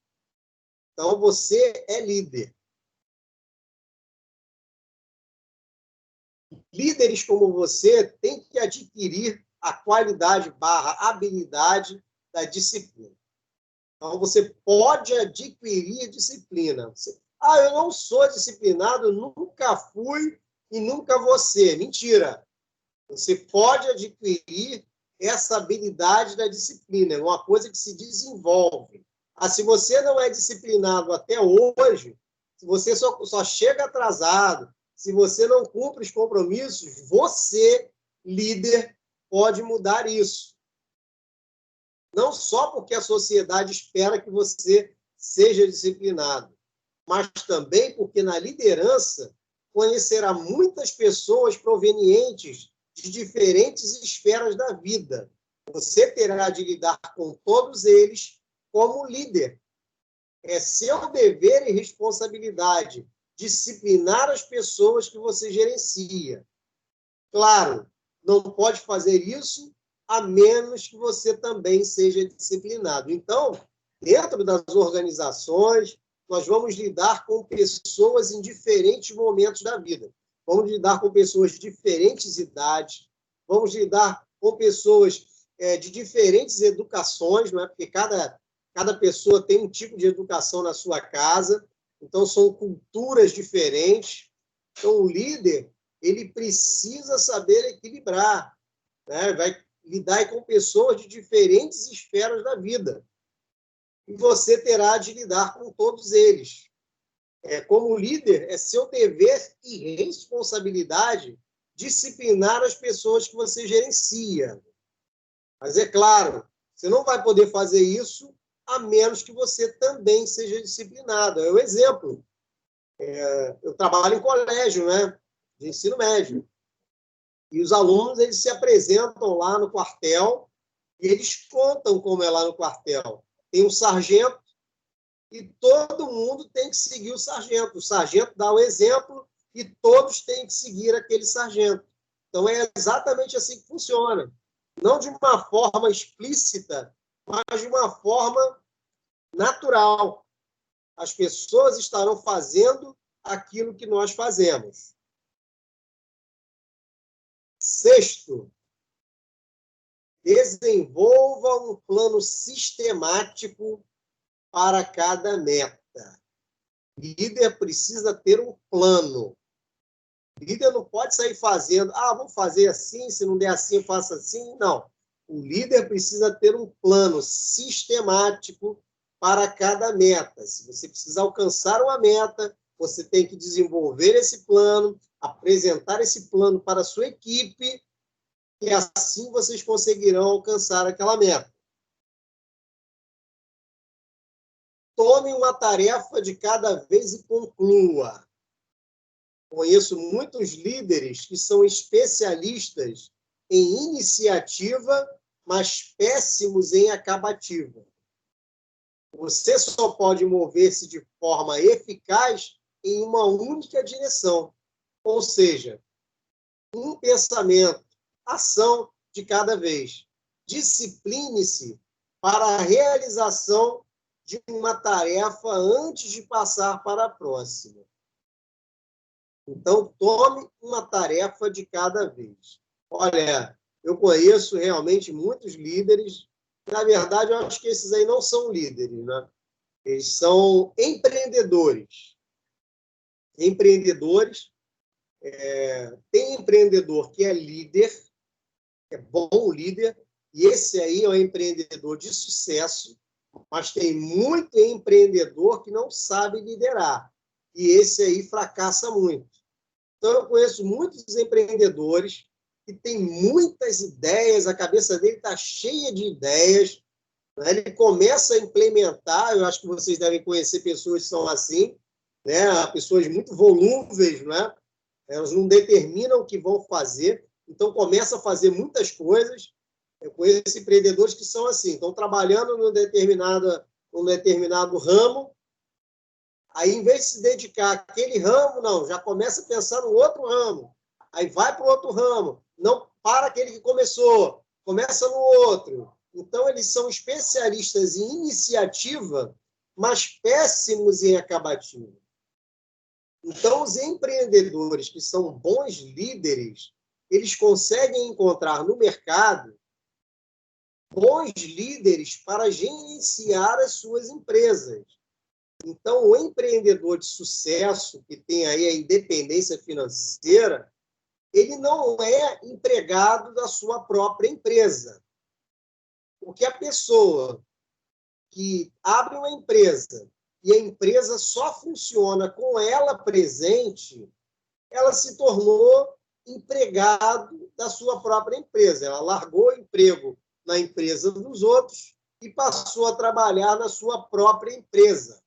Speaker 1: Então, você é líder. Líderes como você têm que adquirir a qualidade / habilidade da disciplina. Então, você pode adquirir disciplina. Eu não sou disciplinado, nunca fui e nunca vou ser. Mentira. Você pode adquirir essa habilidade da disciplina. É uma coisa que se desenvolve. Se você não é disciplinado até hoje, se você só chega atrasado, se você não cumpre os compromissos, você, líder, pode mudar isso. Não só porque a sociedade espera que você seja disciplinado, mas também porque na liderança conhecerá muitas pessoas provenientes de diferentes esferas da vida. Você terá de lidar com todos eles como líder. É seu dever e responsabilidade disciplinar as pessoas que você gerencia. Claro, não pode fazer isso a menos que você também seja disciplinado. Então, dentro das organizações, nós vamos lidar com pessoas em diferentes momentos da vida. Vamos lidar com pessoas de diferentes idades, vamos lidar com pessoas de diferentes educações, não é? Porque cada pessoa tem um tipo de educação na sua casa, então são culturas diferentes. Então, o líder, ele precisa saber equilibrar, né? Vai lidar com pessoas de diferentes esferas da vida. E você terá de lidar com todos eles. Como líder, é seu dever e responsabilidade disciplinar as pessoas que você gerencia. Mas, é claro, você não vai poder fazer isso a menos que você também seja disciplinado. É um exemplo. Eu trabalho em colégio, né, de ensino médio. E os alunos, eles se apresentam lá no quartel e eles contam como é lá no quartel. Tem um sargento e todo mundo tem que seguir o sargento. O sargento dá o exemplo e todos têm que seguir aquele sargento. Então, é exatamente assim que funciona. Não de uma forma explícita, mas de uma forma natural. As pessoas estarão fazendo aquilo que nós fazemos. Sexto, desenvolva um plano sistemático para cada meta. O líder precisa ter um plano. O líder não pode sair fazendo, vou fazer assim, se não der assim, eu faço assim. Não. O líder precisa ter um plano sistemático para cada meta. Se você precisa alcançar uma meta, você tem que desenvolver esse plano, apresentar esse plano para a sua equipe, e assim vocês conseguirão alcançar aquela meta. Tome uma tarefa de cada vez e conclua. Conheço muitos líderes que são especialistas em iniciativa, mas péssimos em acabativa. Você só pode mover-se de forma eficaz em uma única direção, ou seja, um pensamento, ação de cada vez. Discipline-se para a realização de uma tarefa antes de passar para a próxima. Então, tome uma tarefa de cada vez. Olha, eu conheço realmente muitos líderes. Na verdade, eu acho que esses aí não são líderes, né? Eles são empreendedores. Empreendedores. Tem empreendedor que é líder, é bom líder, e esse aí é um empreendedor de sucesso, mas tem muito empreendedor que não sabe liderar, e esse aí fracassa muito. Então, eu conheço muitos empreendedores que têm muitas ideias, a cabeça dele está cheia de ideias, né? Ele começa a implementar, eu acho que vocês devem conhecer pessoas que são assim, né? Pessoas muito volúveis, né? Elas não determinam o que vão fazer, então começa a fazer muitas coisas. Eu conheço empreendedores que são assim, estão trabalhando num determinado ramo, aí, em vez de se dedicar àquele ramo, não, já começa a pensar no outro ramo, aí vai para o outro ramo, não para aquele que começou, começa no outro. Então, eles são especialistas em iniciativa, mas péssimos em acabativa. Então, os empreendedores que são bons líderes, eles conseguem encontrar no mercado bons líderes para gerenciar as suas empresas. Então, o empreendedor de sucesso, que tem aí a independência financeira, ele não é empregado da sua própria empresa. Porque a pessoa que abre uma empresa e a empresa só funciona com ela presente, ela se tornou empregado da sua própria empresa. Ela largou o emprego na empresa dos outros e passou a trabalhar na sua própria empresa.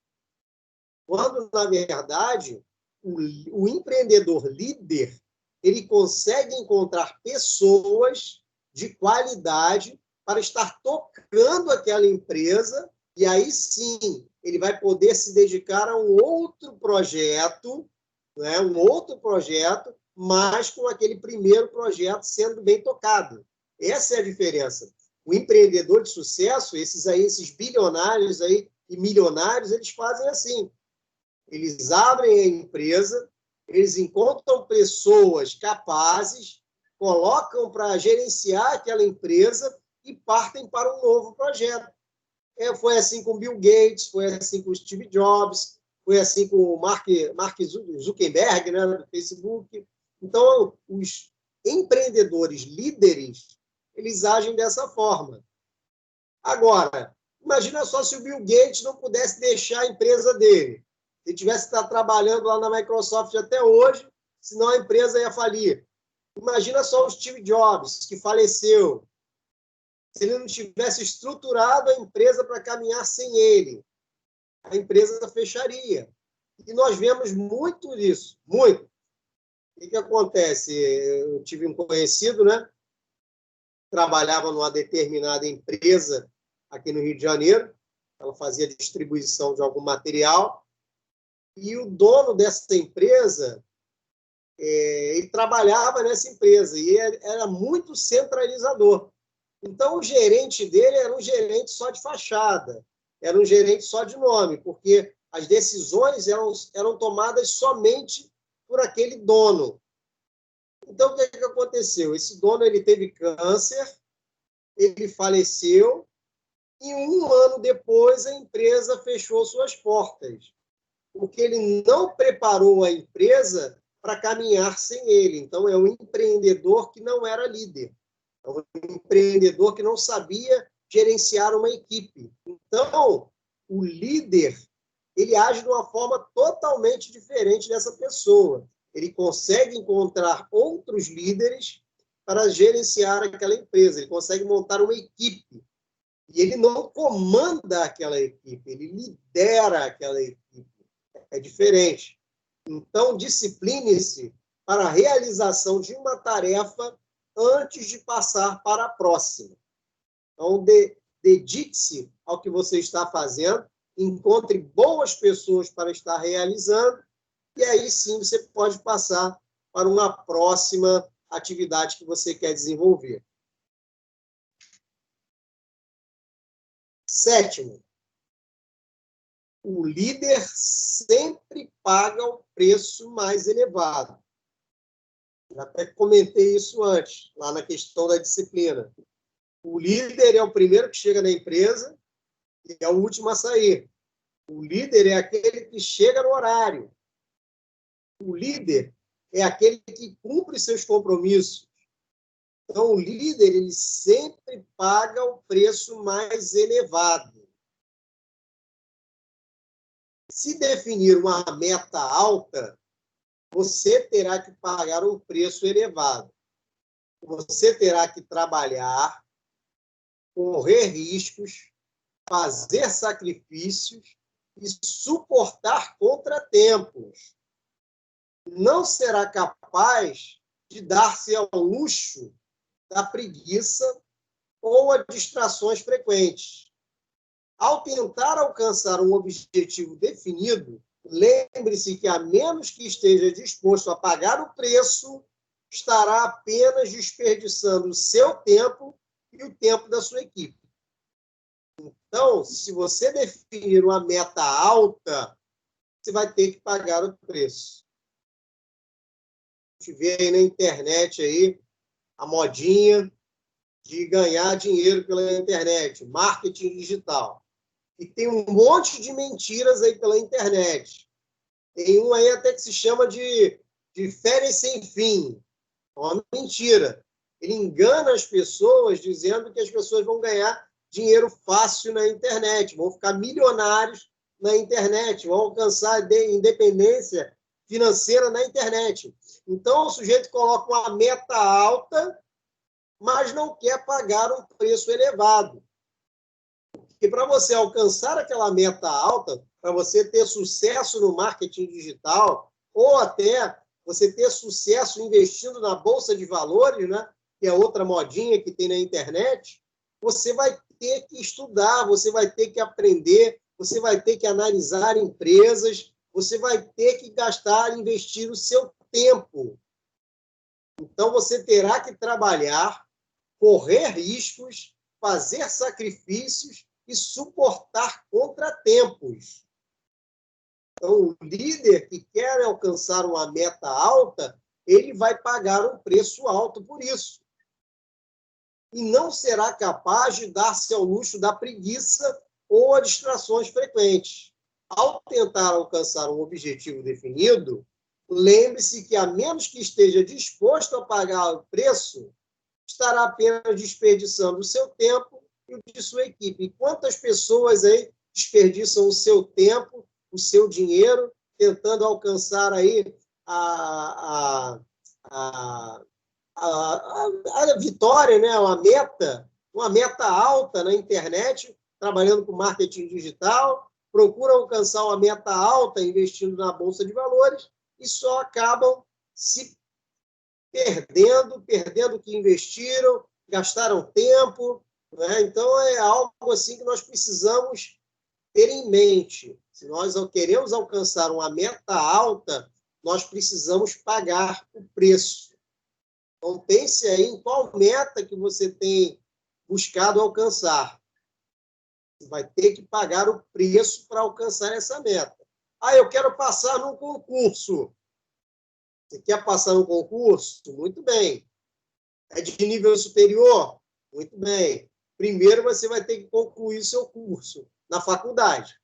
Speaker 1: Quando, na verdade, o empreendedor líder, ele consegue encontrar pessoas de qualidade para estar tocando aquela empresa, e aí sim ele vai poder se dedicar a um outro projeto, né? Um outro projeto, mas com aquele primeiro projeto sendo bem tocado. Essa é a diferença. O empreendedor de sucesso, esses bilionários aí e milionários, eles fazem assim. Eles abrem a empresa, eles encontram pessoas capazes, colocam para gerenciar aquela empresa e partem para um novo projeto. Foi assim com Bill Gates, foi assim com Steve Jobs, foi assim com o Mark Zuckerberg, né, do Facebook. Então, os empreendedores líderes, eles agem dessa forma. Agora, imagina só se o Bill Gates não pudesse deixar a empresa dele. Se ele tivesse que estar trabalhando lá na Microsoft até hoje, senão a empresa ia falir. Imagina só o Steve Jobs, que faleceu. Se ele não tivesse estruturado a empresa para caminhar sem ele, a empresa fecharia. E nós vemos muito disso, muito. O que acontece? Eu tive um conhecido, né? Trabalhava numa determinada empresa aqui no Rio de Janeiro, ela fazia distribuição de algum material, e o dono dessa empresa, ele trabalhava nessa empresa, e era muito centralizador. Então, o gerente dele era um gerente só de fachada, era um gerente só de nome, porque as decisões eram tomadas somente por aquele dono. Então, o que aconteceu? Esse dono ele teve câncer, ele faleceu, e um ano depois a empresa fechou suas portas, porque ele não preparou a empresa para caminhar sem ele. Então, é um empreendedor que não era líder. É um empreendedor que não sabia gerenciar uma equipe. Então, o líder, ele age de uma forma totalmente diferente dessa pessoa. Ele consegue encontrar outros líderes para gerenciar aquela empresa. Ele consegue montar uma equipe. E ele não comanda aquela equipe, ele lidera aquela equipe. É diferente. Então, discipline-se para a realização de uma tarefa antes de passar para a próxima. Então, dedique-se ao que você está fazendo, encontre boas pessoas para estar realizando, e aí sim você pode passar para uma próxima atividade que você quer desenvolver. Sétimo, o líder sempre paga o preço mais elevado. Já até comentei isso antes, lá na questão da disciplina. O líder é o primeiro que chega na empresa e é o último a sair. O líder é aquele que chega no horário. O líder é aquele que cumpre seus compromissos. Então, o líder ele sempre paga o preço mais elevado. Se definir uma meta alta, você terá que pagar um preço elevado. Você terá que trabalhar, correr riscos, fazer sacrifícios e suportar contratempos. Não será capaz de dar-se ao luxo da preguiça ou a distrações frequentes. Ao tentar alcançar um objetivo definido, lembre-se que, a menos que esteja disposto a pagar o preço, estará apenas desperdiçando o seu tempo e o tempo da sua equipe. Então, se você definir uma meta alta, você vai ter que pagar o preço. A gente vê aí na internet aí a modinha de ganhar dinheiro pela internet, marketing digital. E tem um monte de mentiras aí pela internet. Tem um aí até que se chama de férias sem fim. É uma mentira. Ele engana as pessoas dizendo que as pessoas vão ganhar dinheiro fácil na internet, vão ficar milionários na internet, vão alcançar independência financeira na internet. Então, o sujeito coloca uma meta alta, mas não quer pagar um preço elevado. E para você alcançar aquela meta alta, para você ter sucesso no marketing digital, ou até você ter sucesso investindo na Bolsa de Valores, né, que é outra modinha que tem na internet, você vai ter que estudar, você vai ter que aprender, você vai ter que analisar empresas, você vai ter que gastar, investir o seu tempo. Então, você terá que trabalhar, correr riscos, fazer sacrifícios e suportar contratempos. Então, o líder que quer alcançar uma meta alta, ele vai pagar um preço alto por isso. E não será capaz de dar-se ao luxo da preguiça ou a distrações frequentes. Ao tentar alcançar um objetivo definido, lembre-se que, a menos que esteja disposto a pagar o preço, estará apenas desperdiçando o seu tempo e o de sua equipe. E quantas pessoas aí desperdiçam o seu tempo, o seu dinheiro, tentando alcançar aí a vitória, né? Uma meta alta na internet, trabalhando com marketing digital, procuram alcançar uma meta alta investindo na Bolsa de Valores e só acabam se perdendo o que investiram, gastaram tempo, né? Então, é algo assim que nós precisamos ter em mente. Se nós queremos alcançar uma meta alta, nós precisamos pagar o preço. Então, pense aí em qual meta que você tem buscado alcançar. Você vai ter que pagar o preço para alcançar essa meta. Ah, eu quero passar num concurso. Você quer passar no concurso? Muito bem. É de nível superior? Muito bem. Primeiro você vai ter que concluir o seu curso na faculdade.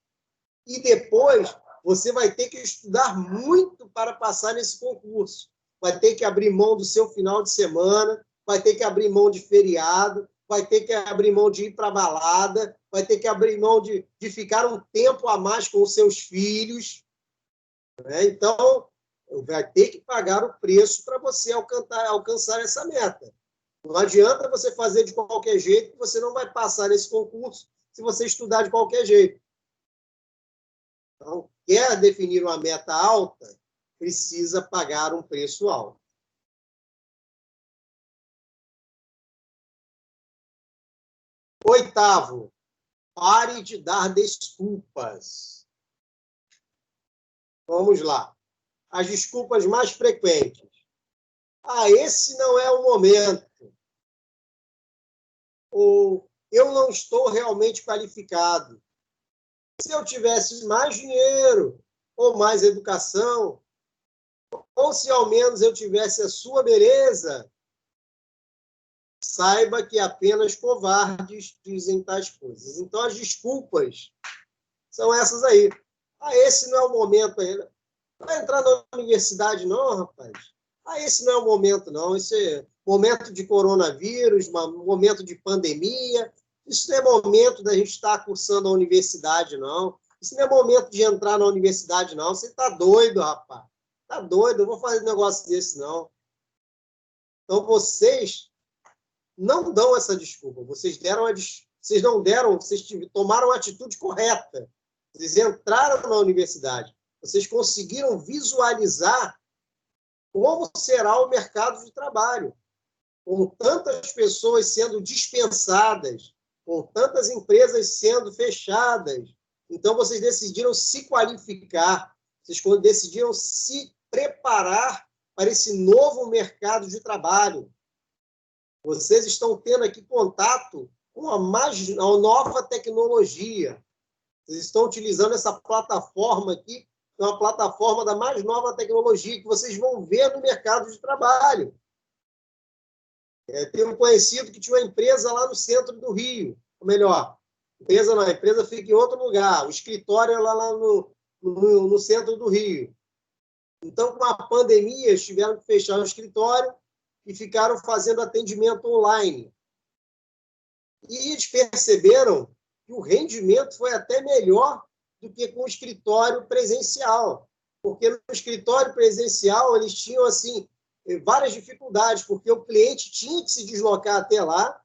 Speaker 1: E depois você vai ter que estudar muito para passar nesse concurso. Vai ter que abrir mão do seu final de semana, vai ter que abrir mão de feriado, vai ter que abrir mão de ir para a balada, vai ter que abrir mão de ficar um tempo a mais com os seus filhos. Né? Então, vai ter que pagar o preço para você alcançar essa meta. Não adianta você fazer de qualquer jeito, que você não vai passar nesse concurso se você estudar de qualquer jeito. Então, quer definir uma meta alta, precisa pagar um preço alto. Oitavo, pare de dar desculpas. Vamos lá. As desculpas mais frequentes. Ah, esse não é o momento. Ou eu não estou realmente qualificado. Se eu tivesse mais dinheiro, ou mais educação, ou se ao menos eu tivesse a sua beleza, saiba que apenas covardes dizem tais coisas. Então, as desculpas são essas aí. Esse não é o momento ainda. Não vai entrar na universidade, não, rapaz. Esse não é o momento, não. Esse é momento de coronavírus, momento de pandemia. Isso não é momento da gente estar cursando a universidade, não. Isso não é momento de entrar na universidade, não. Você está doido, rapaz. Está doido, não vou fazer um negócio desse, não. Então, vocês não dão essa desculpa. Vocês tomaram a atitude correta. Vocês entraram na universidade. Vocês conseguiram visualizar como será o mercado de trabalho, com tantas pessoas sendo dispensadas, com tantas empresas sendo fechadas. Então, vocês decidiram se qualificar, vocês decidiram se preparar para esse novo mercado de trabalho. Vocês estão tendo aqui contato com a nova tecnologia. Vocês estão utilizando essa plataforma aqui, que é uma plataforma da mais nova tecnologia que vocês vão ver no mercado de trabalho. Tem um conhecido que tinha uma empresa lá no centro do Rio. Ou melhor, a empresa fica em outro lugar. O escritório é lá no centro do Rio. Então, com a pandemia, eles tiveram que fechar o escritório e ficaram fazendo atendimento online. E eles perceberam que o rendimento foi até melhor do que com o escritório presencial. Porque no escritório presencial eles tinham assim várias dificuldades, porque o cliente tinha que se deslocar até lá,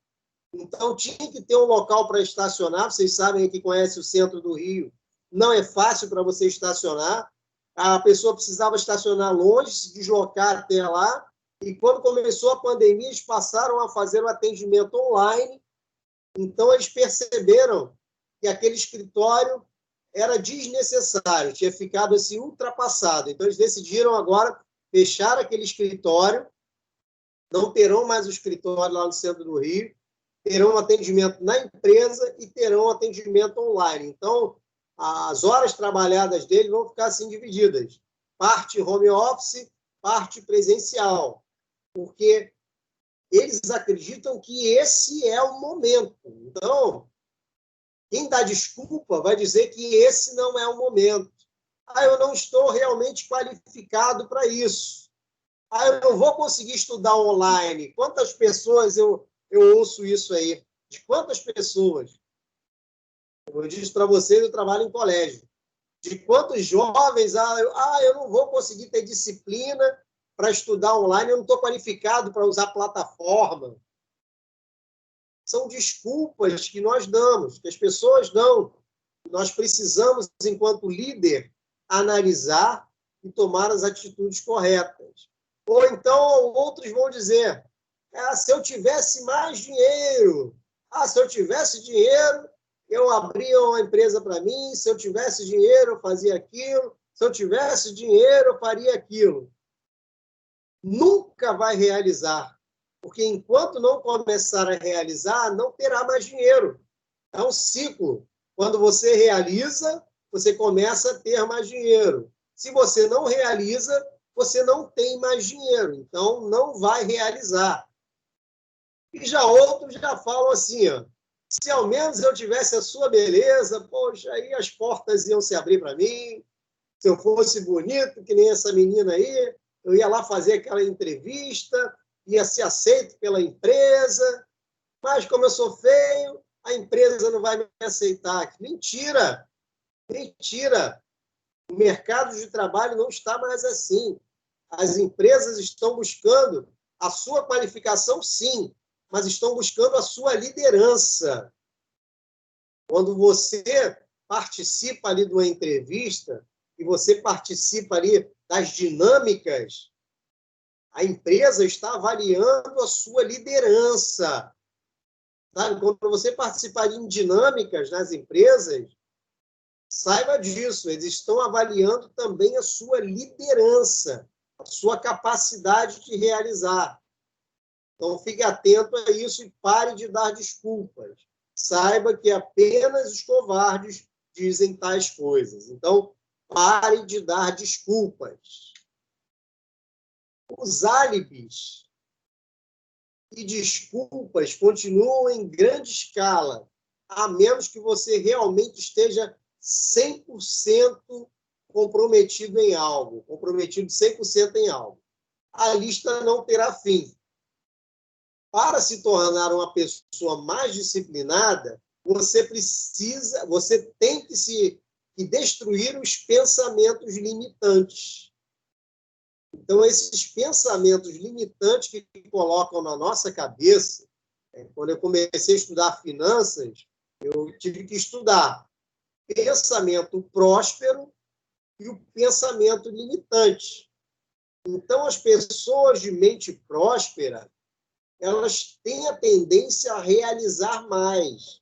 Speaker 1: então tinha que ter um local para estacionar. Vocês sabem que conhecem o centro do Rio, não é fácil para você estacionar. A pessoa precisava estacionar longe, se deslocar até lá, e quando começou a pandemia, eles passaram a fazer o atendimento online. Então, eles perceberam que aquele escritório era desnecessário, tinha ficado assim ultrapassado. Então, eles decidiram agora fechar aquele escritório, não terão mais o escritório lá no centro do Rio, terão atendimento na empresa e terão atendimento online. Então, as horas trabalhadas dele vão ficar assim divididas. Parte home office, parte presencial. Porque eles acreditam que esse é o momento. Então, quem dá desculpa vai dizer que esse não é o momento. Eu não estou realmente qualificado para isso. Eu não vou conseguir estudar online. Quantas pessoas eu ouço isso aí? De quantas pessoas? Eu disse para vocês, eu trabalho em colégio. De quantos jovens, eu não vou conseguir ter disciplina para estudar online, eu não estou qualificado para usar plataforma. São desculpas que nós damos, que as pessoas dão. Nós precisamos, enquanto líder, analisar e tomar as atitudes corretas. Ou então, outros vão dizer, se eu tivesse mais dinheiro, se eu tivesse dinheiro, eu abria uma empresa para mim, se eu tivesse dinheiro, eu fazia aquilo, se eu tivesse dinheiro, eu faria aquilo. Nunca vai realizar, porque enquanto não começar a realizar, não terá mais dinheiro. É um ciclo. Quando você realiza, você começa a ter mais dinheiro. Se você não realiza, você não tem mais dinheiro, então não vai realizar. E já outros já falam assim, se ao menos eu tivesse a sua beleza, poxa, aí as portas iam se abrir para mim, se eu fosse bonito, que nem essa menina aí, eu ia lá fazer aquela entrevista, ia ser aceito pela empresa, mas como eu sou feio, a empresa não vai me aceitar. Mentira! Mentira! O mercado de trabalho não está mais assim. As empresas estão buscando a sua qualificação, sim, mas estão buscando a sua liderança. Quando você participa ali de uma entrevista e você participa ali das dinâmicas, a empresa está avaliando a sua liderança. Sabe? Quando você participar de dinâmicas nas empresas, saiba disso, eles estão avaliando também a sua liderança, a sua capacidade de realizar. Então, fique atento a isso e pare de dar desculpas. Saiba que apenas os covardes dizem tais coisas. Então, pare de dar desculpas. Os álibis e desculpas continuam em grande escala, a menos que você realmente esteja 100% comprometido em algo, comprometido 100% em algo. A lista não terá fim. Para se tornar uma pessoa mais disciplinada, você tem que destruir os pensamentos limitantes. Então, esses pensamentos limitantes que colocam na nossa cabeça, quando eu comecei a estudar finanças, eu tive que estudar pensamento próspero e o pensamento limitante. Então, as pessoas de mente próspera, elas têm a tendência a realizar mais,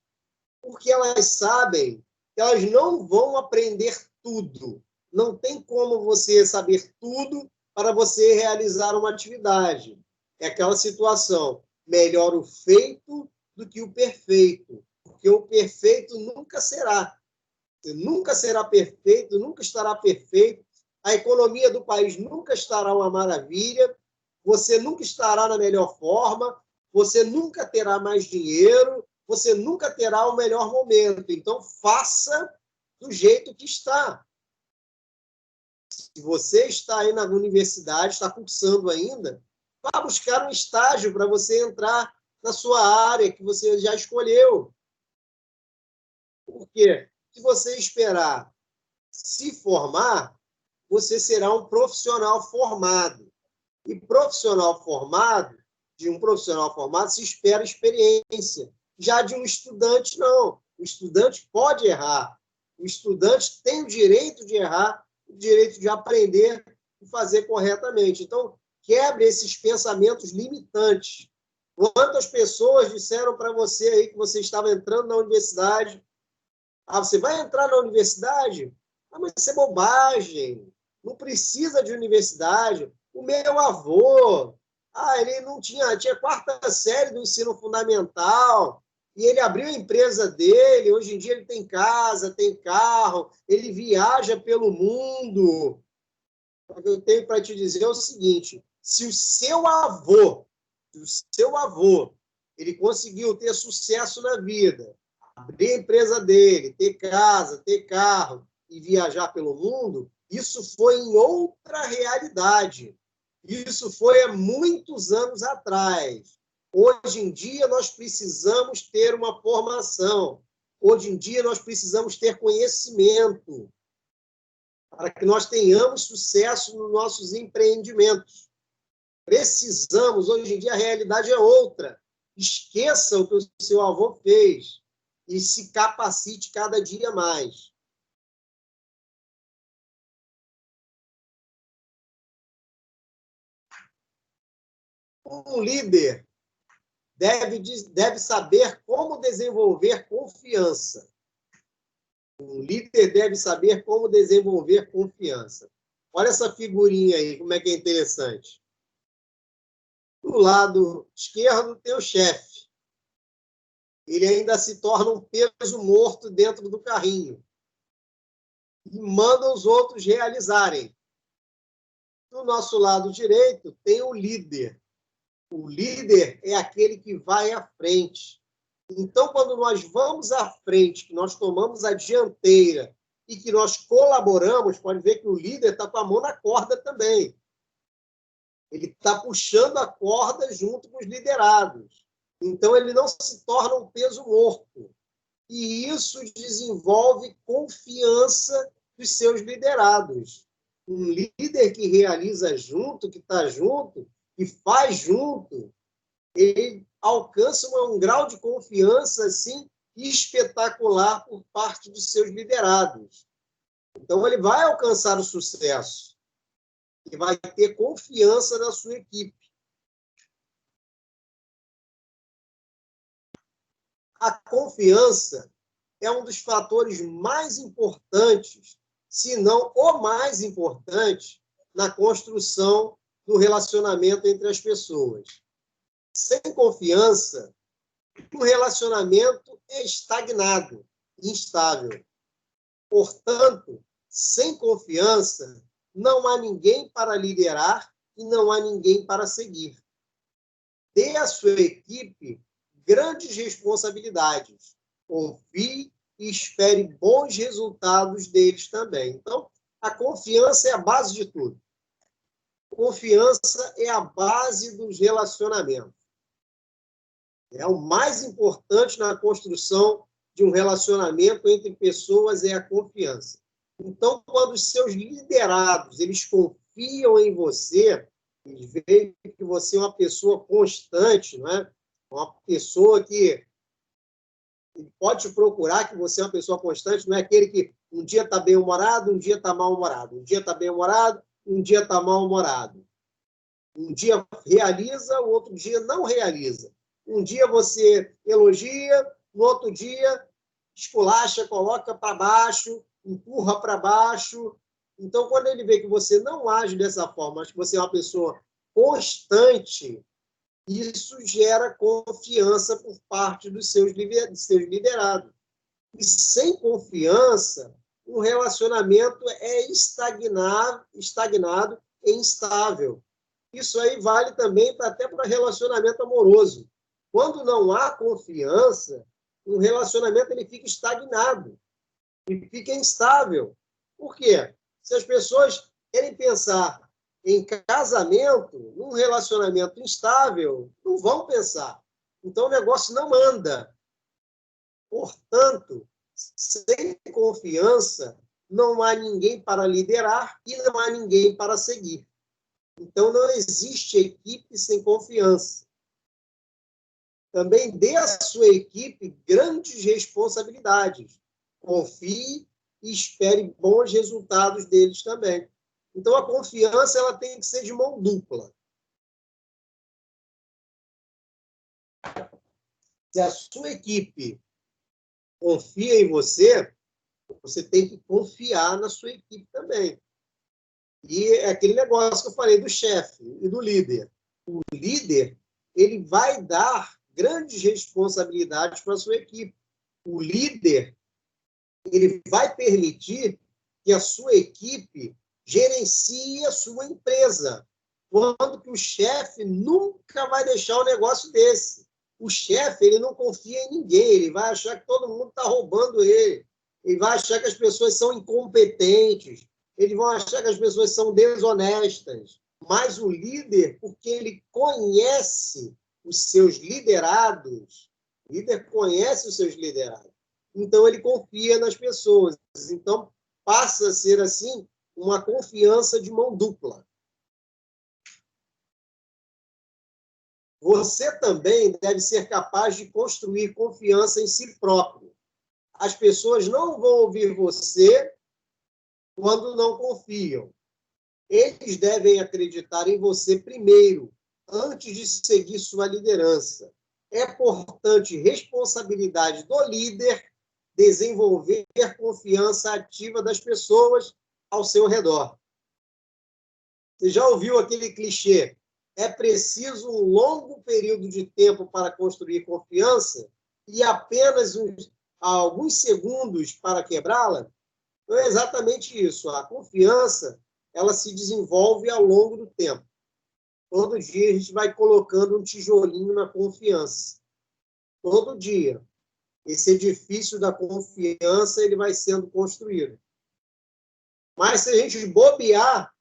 Speaker 1: porque elas sabem que elas não vão aprender tudo. Não tem como você saber tudo para você realizar uma atividade. É aquela situação, melhor o feito do que o perfeito, porque o perfeito nunca será. Você nunca será perfeito, nunca estará perfeito, a economia do país nunca estará uma maravilha, você nunca estará na melhor forma, você nunca terá mais dinheiro, você nunca terá o melhor momento. Então, faça do jeito que está. Se você está aí na universidade, está cursando ainda, vá buscar um estágio para você entrar na sua área que você já escolheu. Por quê? Se você esperar se formar, você será um profissional formado. E de um profissional formado, se espera experiência. Já de um estudante, não. O estudante pode errar. O estudante tem o direito de errar, o direito de aprender e fazer corretamente. Então, quebre esses pensamentos limitantes. Quantas pessoas disseram para você aí que você estava entrando na universidade? Ah, você vai entrar na universidade? Ah, mas isso é bobagem. Não precisa de universidade. O meu avô, ele não tinha 4ª série do ensino fundamental, e ele abriu a empresa dele, hoje em dia ele tem casa, tem carro, ele viaja pelo mundo. O que eu tenho para te dizer é o seguinte, se o seu avô, ele conseguiu ter sucesso na vida, abrir a empresa dele, ter casa, ter carro e viajar pelo mundo, isso foi em outra realidade. Isso foi há muitos anos atrás. Hoje em dia, nós precisamos ter uma formação. Hoje em dia, nós precisamos ter conhecimento para que nós tenhamos sucesso nos nossos empreendimentos. Precisamos, hoje em dia, a realidade é outra. Esqueça o que o seu avô fez e se capacite cada dia mais. Um líder deve saber como desenvolver confiança. Um líder deve saber como desenvolver confiança. Olha essa figurinha aí, como é que é interessante. Do lado esquerdo tem o chefe. Ele ainda se torna um peso morto dentro do carrinho. E manda os outros realizarem. Do nosso lado direito tem o líder. O líder é aquele que vai à frente. Então, quando nós vamos à frente, que nós tomamos a dianteira e que nós colaboramos, pode ver que o líder está com a mão na corda também. Ele está puxando a corda junto com os liderados. Então, ele não se torna um peso morto. E isso desenvolve confiança dos seus liderados. Um líder que realiza junto, que está junto, que faz junto, ele alcança um grau de confiança assim, espetacular por parte dos seus liderados. Então, ele vai alcançar o sucesso e vai ter confiança na sua equipe. A confiança é um dos fatores mais importantes, se não o mais importante, na construção do relacionamento entre as pessoas. Sem confiança, o relacionamento é estagnado, instável. Portanto, sem confiança, não há ninguém para liderar e não há ninguém para seguir. Dê à sua equipe grandes responsabilidades. Confie e espere bons resultados deles também. Então, a confiança é a base de tudo. Confiança é a base dos relacionamentos. É o mais importante na construção de um relacionamento entre pessoas é a confiança. Então, quando os seus liderados eles confiam em você, eles veem que você é uma pessoa constante, não é? Uma pessoa que ele pode te procurar que você é uma pessoa constante, não é aquele que um dia está bem-humorado, um dia está mal-humorado, um dia está bem-humorado, um dia está mal-humorado. Um dia realiza, o outro dia não realiza. Um dia você elogia, no outro dia esculacha, coloca para baixo, empurra para baixo. Então, quando ele vê que você não age dessa forma, mas que você é uma pessoa constante, isso gera confiança por parte dos seus liderados. E sem confiança, um relacionamento é estagnado e instável. Isso aí vale também até para relacionamento amoroso. Quando não há confiança, um relacionamento ele fica estagnado e fica instável. Por quê? Se as pessoas querem pensar em casamento, num relacionamento instável, não vão pensar. Então, o negócio não anda. Portanto, sem confiança, não há ninguém para liderar e não há ninguém para seguir. Então, não existe equipe sem confiança. Também dê à sua equipe grandes responsabilidades. Confie e espere bons resultados deles também. Então, a confiança ela tem que ser de mão dupla. Se a sua equipe confia em você, você tem que confiar na sua equipe também. E é aquele negócio que eu falei do chefe e do líder. O líder, ele vai dar grandes responsabilidades para a sua equipe. O líder, ele vai permitir que a sua equipe gerencie a sua empresa. Quando que o chefe nunca vai deixar um negócio desse. O chefe, ele não confia em ninguém, ele vai achar que todo mundo está roubando ele. Ele vai achar que as pessoas são incompetentes, eles vão achar que as pessoas são desonestas. Mas o líder, porque ele conhece os seus liderados, o líder conhece os seus liderados, então ele confia nas pessoas. Então, passa a ser, assim, uma confiança de mão dupla. Você também deve ser capaz de construir confiança em si próprio. As pessoas não vão ouvir você quando não confiam. Eles devem acreditar em você primeiro, antes de seguir sua liderança. É, portanto, responsabilidade do líder desenvolver confiança ativa das pessoas ao seu redor. Você já ouviu aquele clichê? É preciso um longo período de tempo para construir confiança e apenas alguns segundos para quebrá-la? Então, é exatamente isso. A confiança ela se desenvolve ao longo do tempo. Todo dia a gente vai colocando um tijolinho na confiança. Todo dia. Esse edifício da confiança ele vai sendo construído. Mas se a gente bobear,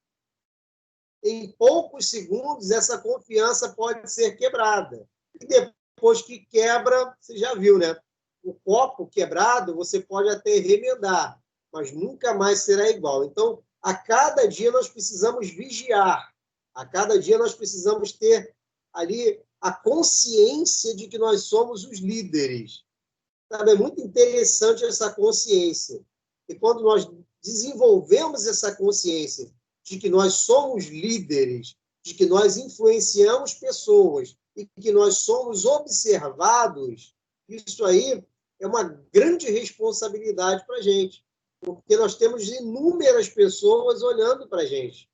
Speaker 1: em poucos segundos, essa confiança pode ser quebrada. E depois que quebra, você já viu, né? O copo quebrado, você pode até remendar, mas nunca mais será igual. Então, a cada dia nós precisamos vigiar. A cada dia nós precisamos ter ali a consciência de que nós somos os líderes. Sabe? É muito interessante essa consciência. E quando nós desenvolvemos essa consciência de que nós somos líderes, de que nós influenciamos pessoas e que nós somos observados, isso aí é uma grande responsabilidade para a gente, porque nós temos inúmeras pessoas olhando para a gente.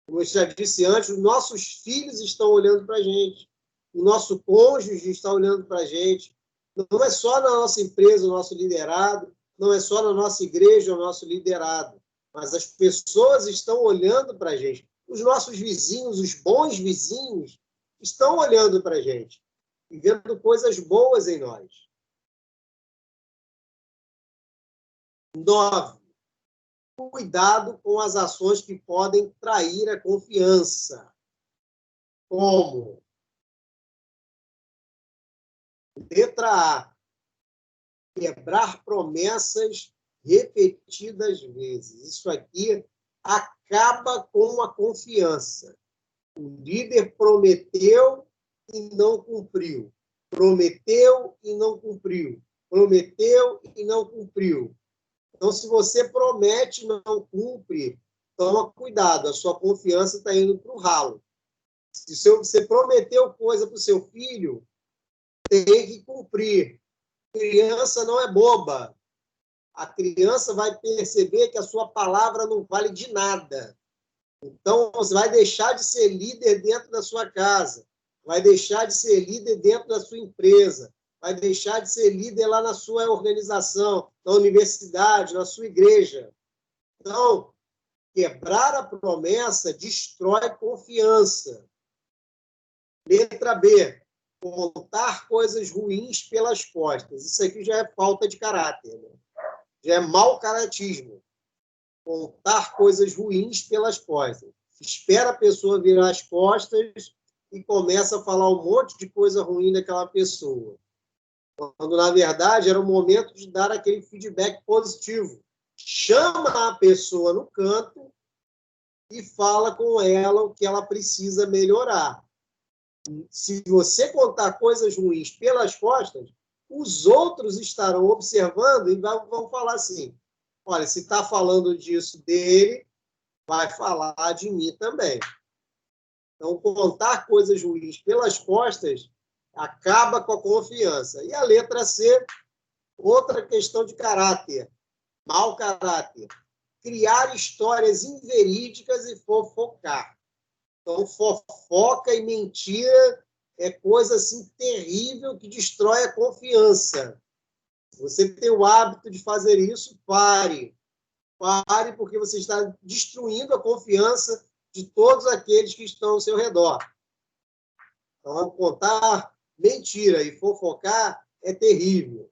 Speaker 1: Como eu já disse antes, os nossos filhos estão olhando para a gente, o nosso cônjuge está olhando para a gente, não é só na nossa empresa, o nosso liderado, não é só na nossa igreja, o nosso liderado, mas as pessoas estão olhando para a gente. Os nossos vizinhos, os bons vizinhos, estão olhando para a gente e vendo coisas boas em nós. 9. Cuidado com as ações que podem trair a confiança. Como? Letra A. Quebrar promessas repetidas vezes. Isso aqui acaba com a confiança. O líder prometeu e não cumpriu. Prometeu e não cumpriu. Prometeu e não cumpriu. Então, se você promete e não cumpre, toma cuidado, a sua confiança está indo para o ralo. Se você prometeu coisa para o seu filho, tem que cumprir. Criança não é boba. A criança vai perceber que a sua palavra não vale de nada. Então, você vai deixar de ser líder dentro da sua casa, vai deixar de ser líder dentro da sua empresa, vai deixar de ser líder lá na sua organização, na universidade, na sua igreja. Então, quebrar a promessa destrói confiança. Letra B. Contar coisas ruins pelas costas. Isso aqui já é falta de caráter, né? Já é mau caratismo. Contar coisas ruins pelas costas. Espera a pessoa virar as costas e começa a falar um monte de coisa ruim daquela pessoa. Quando, na verdade, era o momento de dar aquele feedback positivo. Chama a pessoa no canto e fala com ela o que ela precisa melhorar. Se você contar coisas ruins pelas costas, os outros estarão observando e vão falar assim, olha, se está falando disso dele, vai falar de mim também. Então, contar coisas ruins pelas costas acaba com a confiança. E a letra C, outra questão de caráter, mau caráter. Criar histórias inverídicas e fofocar. Então, fofoca e mentira é coisa assim terrível que destrói a confiança. Se você tem o hábito de fazer isso, pare. Pare, porque você está destruindo a confiança de todos aqueles que estão ao seu redor. Então, contar mentira e fofocar é terrível.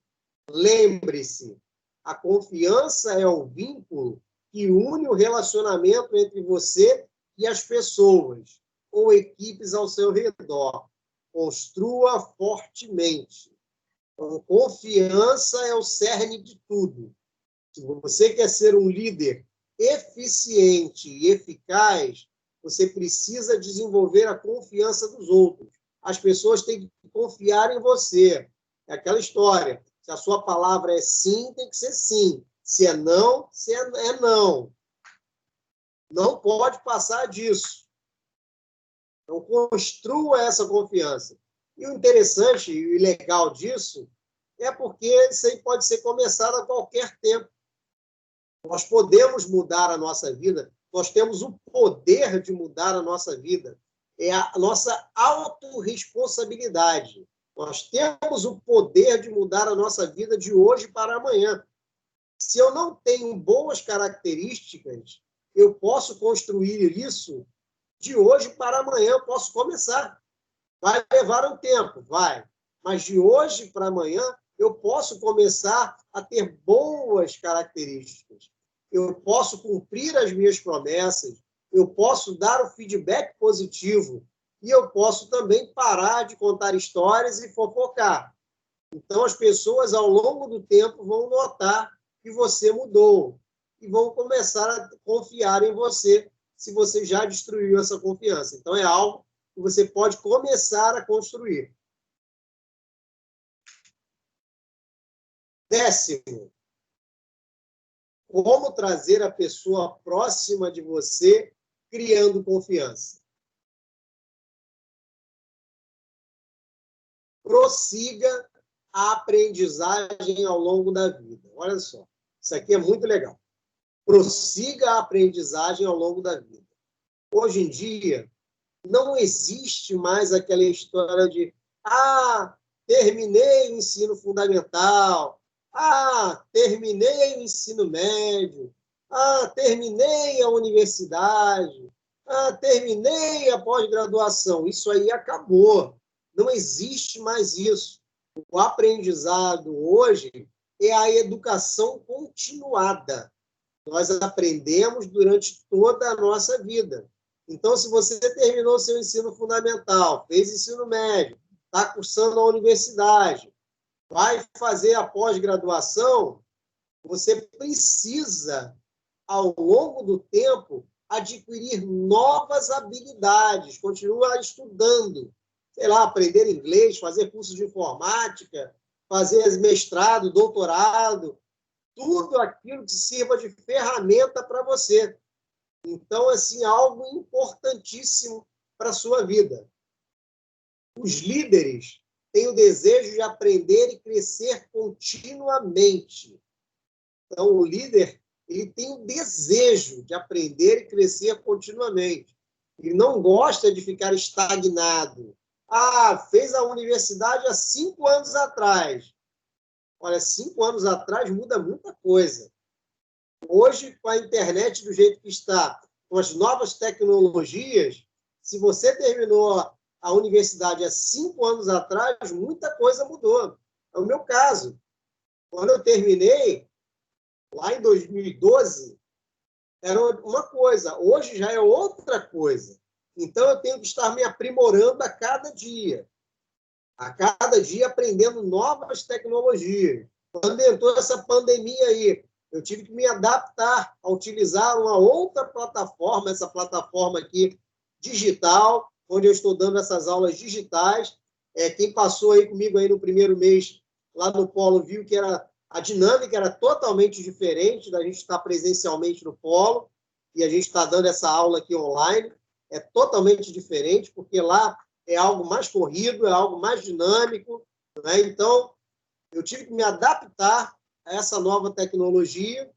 Speaker 1: Lembre-se, a confiança é o vínculo que une o relacionamento entre você e as pessoas ou equipes ao seu redor. Construa fortemente. Então, confiança é o cerne de tudo. Se você quer ser um líder eficiente e eficaz, você precisa desenvolver a confiança dos outros. As pessoas têm que confiar em você. É aquela história. Se a sua palavra é sim, tem que ser sim. Se é não, é não. Não pode passar disso. Então, construa essa confiança. E o interessante e legal disso é porque isso aí pode ser começado a qualquer tempo. Nós podemos mudar a nossa vida, nós temos o poder de mudar a nossa vida. É a nossa autorresponsabilidade. Nós temos o poder de mudar a nossa vida de hoje para amanhã. Se eu não tenho boas características, eu posso construir isso de hoje para amanhã, eu posso começar. Vai levar um tempo, vai. Mas de hoje para amanhã, eu posso começar a ter boas características. Eu posso cumprir as minhas promessas, eu posso dar o feedback positivo e eu posso também parar de contar histórias e fofocar. Então, as pessoas, ao longo do tempo, vão notar que você mudou e vão começar a confiar em você se você já destruiu essa confiança. Então, é algo que você pode começar a construir. 10º, como trazer a pessoa próxima de você criando confiança. Prossiga a aprendizagem ao longo da vida. Olha só, isso aqui é muito legal. Prossiga a aprendizagem ao longo da vida. Hoje em dia, não existe mais aquela história de terminei o ensino fundamental, Ah, terminei o ensino médio. Ah, terminei a universidade. Ah, terminei a pós-graduação. Isso aí acabou. Não existe mais isso. O aprendizado hoje é a educação continuada. Nós aprendemos durante toda a nossa vida. Então, se você terminou seu ensino fundamental, fez ensino médio, está cursando a universidade, vai fazer a pós-graduação, você precisa, ao longo do tempo, adquirir novas habilidades, continuar estudando, sei lá, aprender inglês, fazer cursos de informática, fazer mestrado, doutorado, tudo aquilo que sirva de ferramenta para você. Então, assim, algo importantíssimo para a sua vida. Os líderes têm o desejo de aprender e crescer continuamente. Então, o líder ele tem o desejo de aprender e crescer continuamente. Ele não gosta de ficar estagnado. Ah, fez a universidade há 5 anos atrás. Olha, 5 anos atrás muda muita coisa. Hoje, com a internet do jeito que está, com as novas tecnologias, se você terminou a universidade há 5 anos atrás, muita coisa mudou. É o meu caso. Quando eu terminei, lá em 2012, era uma coisa. Hoje já é outra coisa. Então, eu tenho que estar me aprimorando a cada dia. A cada dia aprendendo novas tecnologias. Quando entrou essa pandemia aí, eu tive que me adaptar a utilizar uma outra plataforma, essa plataforma aqui digital, onde eu estou dando essas aulas digitais. Quem passou aí comigo aí no primeiro mês lá no Polo viu que a dinâmica era totalmente diferente da gente estar presencialmente no Polo e a gente está dando essa aula aqui online. É totalmente diferente, porque lá é algo mais corrido, é algo mais dinâmico, né? Então, eu tive que me adaptar a essa nova tecnologia.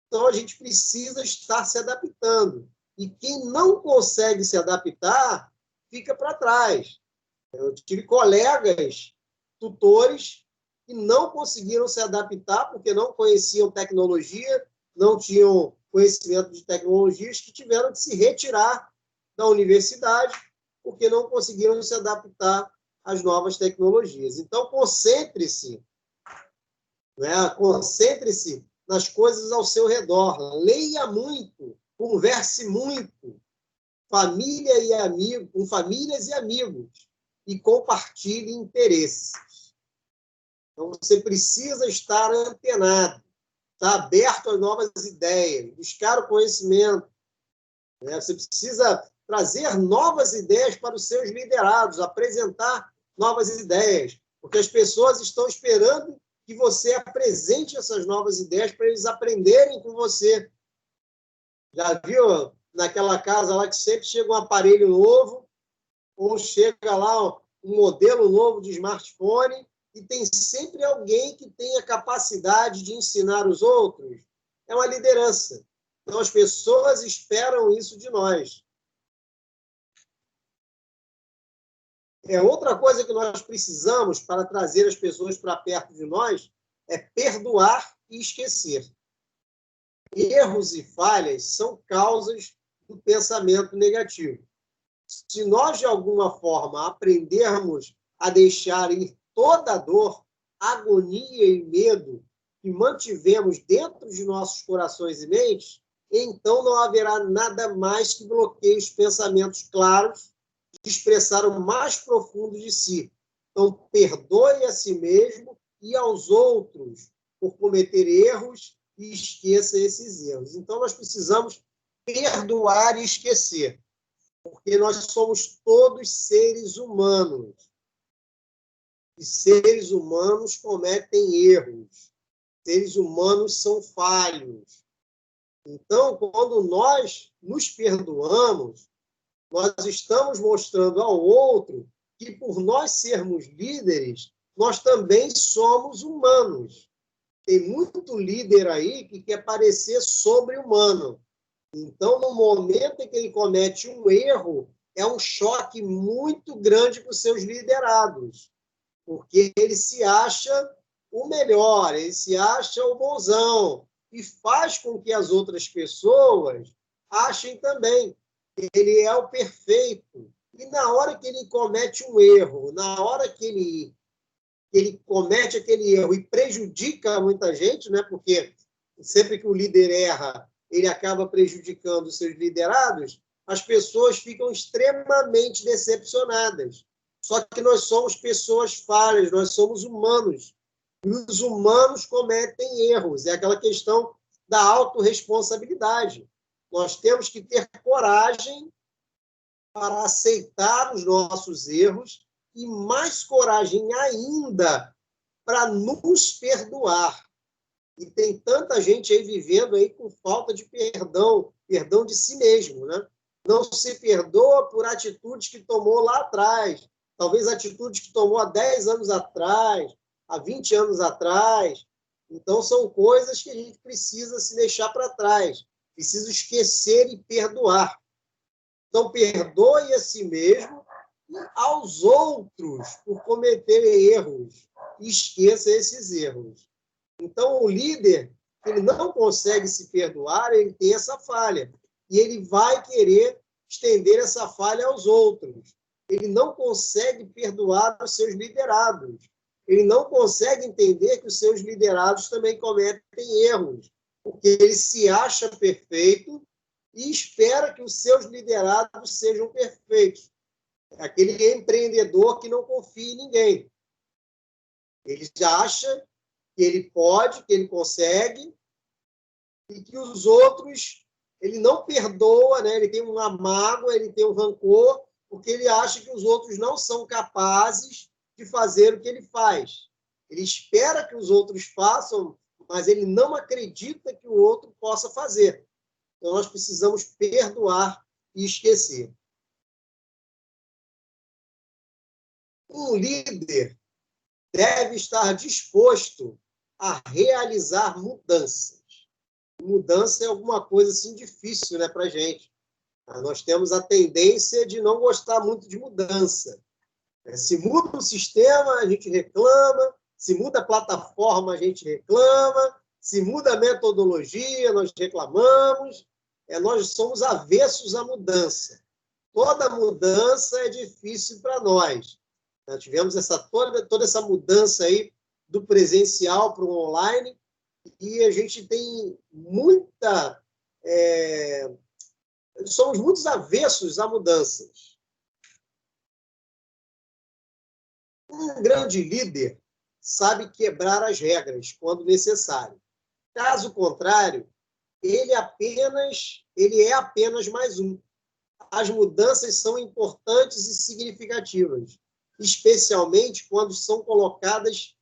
Speaker 1: Então, a gente precisa estar se adaptando. E quem não consegue se adaptar, fica para trás. Eu tive colegas, tutores, que não conseguiram se adaptar porque não conheciam tecnologia, não tinham conhecimento de tecnologias, que tiveram que se retirar da universidade porque não conseguiram se adaptar às novas tecnologias. Então, concentre-se, né? Concentre-se nas coisas ao seu redor. Leia muito, converse muito, família e amigo, com famílias e amigos, e compartilhe interesses. Então, você precisa estar antenado, estar aberto às novas ideias, buscar o conhecimento. Né? Você precisa trazer novas ideias para os seus liderados, apresentar novas ideias, porque as pessoas estão esperando que você apresente essas novas ideias para eles aprenderem com você. Já viu naquela casa lá que sempre chega um aparelho novo, ou chega lá um modelo novo de smartphone, e tem sempre alguém que tem a capacidade de ensinar os outros? É uma liderança. Então, as pessoas esperam isso de nós. Outra coisa que nós precisamos para trazer as pessoas para perto de nós é perdoar e esquecer. Erros e falhas são causas do pensamento negativo. Se nós, de alguma forma, aprendermos a deixar ir toda a dor, agonia e medo que mantivemos dentro de nossos corações e mentes, então não haverá nada mais que bloqueie os pensamentos claros de expressar o mais profundo de si. Então, perdoe a si mesmo e aos outros por cometer erros e esqueça esses erros. Então, nós precisamos perdoar e esquecer, porque nós somos todos seres humanos. E seres humanos cometem erros. Seres humanos são falhos. Então, quando nós nos perdoamos, nós estamos mostrando ao outro que, por nós sermos líderes, nós também somos humanos. Tem muito líder aí que quer parecer sobre-humano. Então, no momento em que ele comete um erro, é um choque muito grande para os seus liderados, porque ele se acha o melhor, ele se acha o bonzão e faz com que as outras pessoas achem também. Ele é o perfeito. E na hora que ele comete um erro, na hora que ele comete aquele erro e prejudica muita gente, né? Porque sempre que o líder erra, ele acaba prejudicando os seus liderados, as pessoas ficam extremamente decepcionadas. Só que nós somos pessoas falhas, nós somos humanos. E os humanos cometem erros. É aquela questão da autorresponsabilidade. Nós temos que ter coragem para aceitar os nossos erros e mais coragem ainda para nos perdoar. E tem tanta gente aí vivendo aí com falta de perdão, perdão de si mesmo, né? Não se perdoa por atitudes que tomou lá atrás, talvez atitudes que tomou há 10 anos atrás, há 20 anos atrás. Então, são coisas que a gente precisa se deixar para trás, precisa esquecer e perdoar. Então, perdoe a si mesmo e aos outros por cometerem erros. E esqueça esses erros. Então, o líder, ele não consegue se perdoar, ele tem essa falha. E ele vai querer estender essa falha aos outros. Ele não consegue perdoar os seus liderados. Ele não consegue entender que os seus liderados também cometem erros, porque ele se acha perfeito e espera que os seus liderados sejam perfeitos. É aquele empreendedor que não confia em ninguém. Ele acha que ele pode, que ele consegue, e que os outros, ele não perdoa, né? Ele tem uma mágoa, ele tem um rancor, porque ele acha que os outros não são capazes de fazer o que ele faz. Ele espera que os outros façam, mas ele não acredita que o outro possa fazer. Então, nós precisamos perdoar e esquecer. Um líder deve estar disposto a realizar mudanças. Mudança é alguma coisa assim difícil, né, para a gente. Nós temos a tendência de não gostar muito de mudança. Se muda o sistema, a gente reclama. Se muda a plataforma, a gente reclama. Se muda a metodologia, nós reclamamos. Nós somos avessos à mudança. Toda mudança é difícil para nós. Nós tivemos toda essa mudança aí do presencial para o online e a gente tem somos muitos avessos a mudanças. Um grande líder sabe quebrar as regras quando necessário. Caso contrário, ele é apenas mais um. As mudanças são importantes e significativas, especialmente quando são colocadas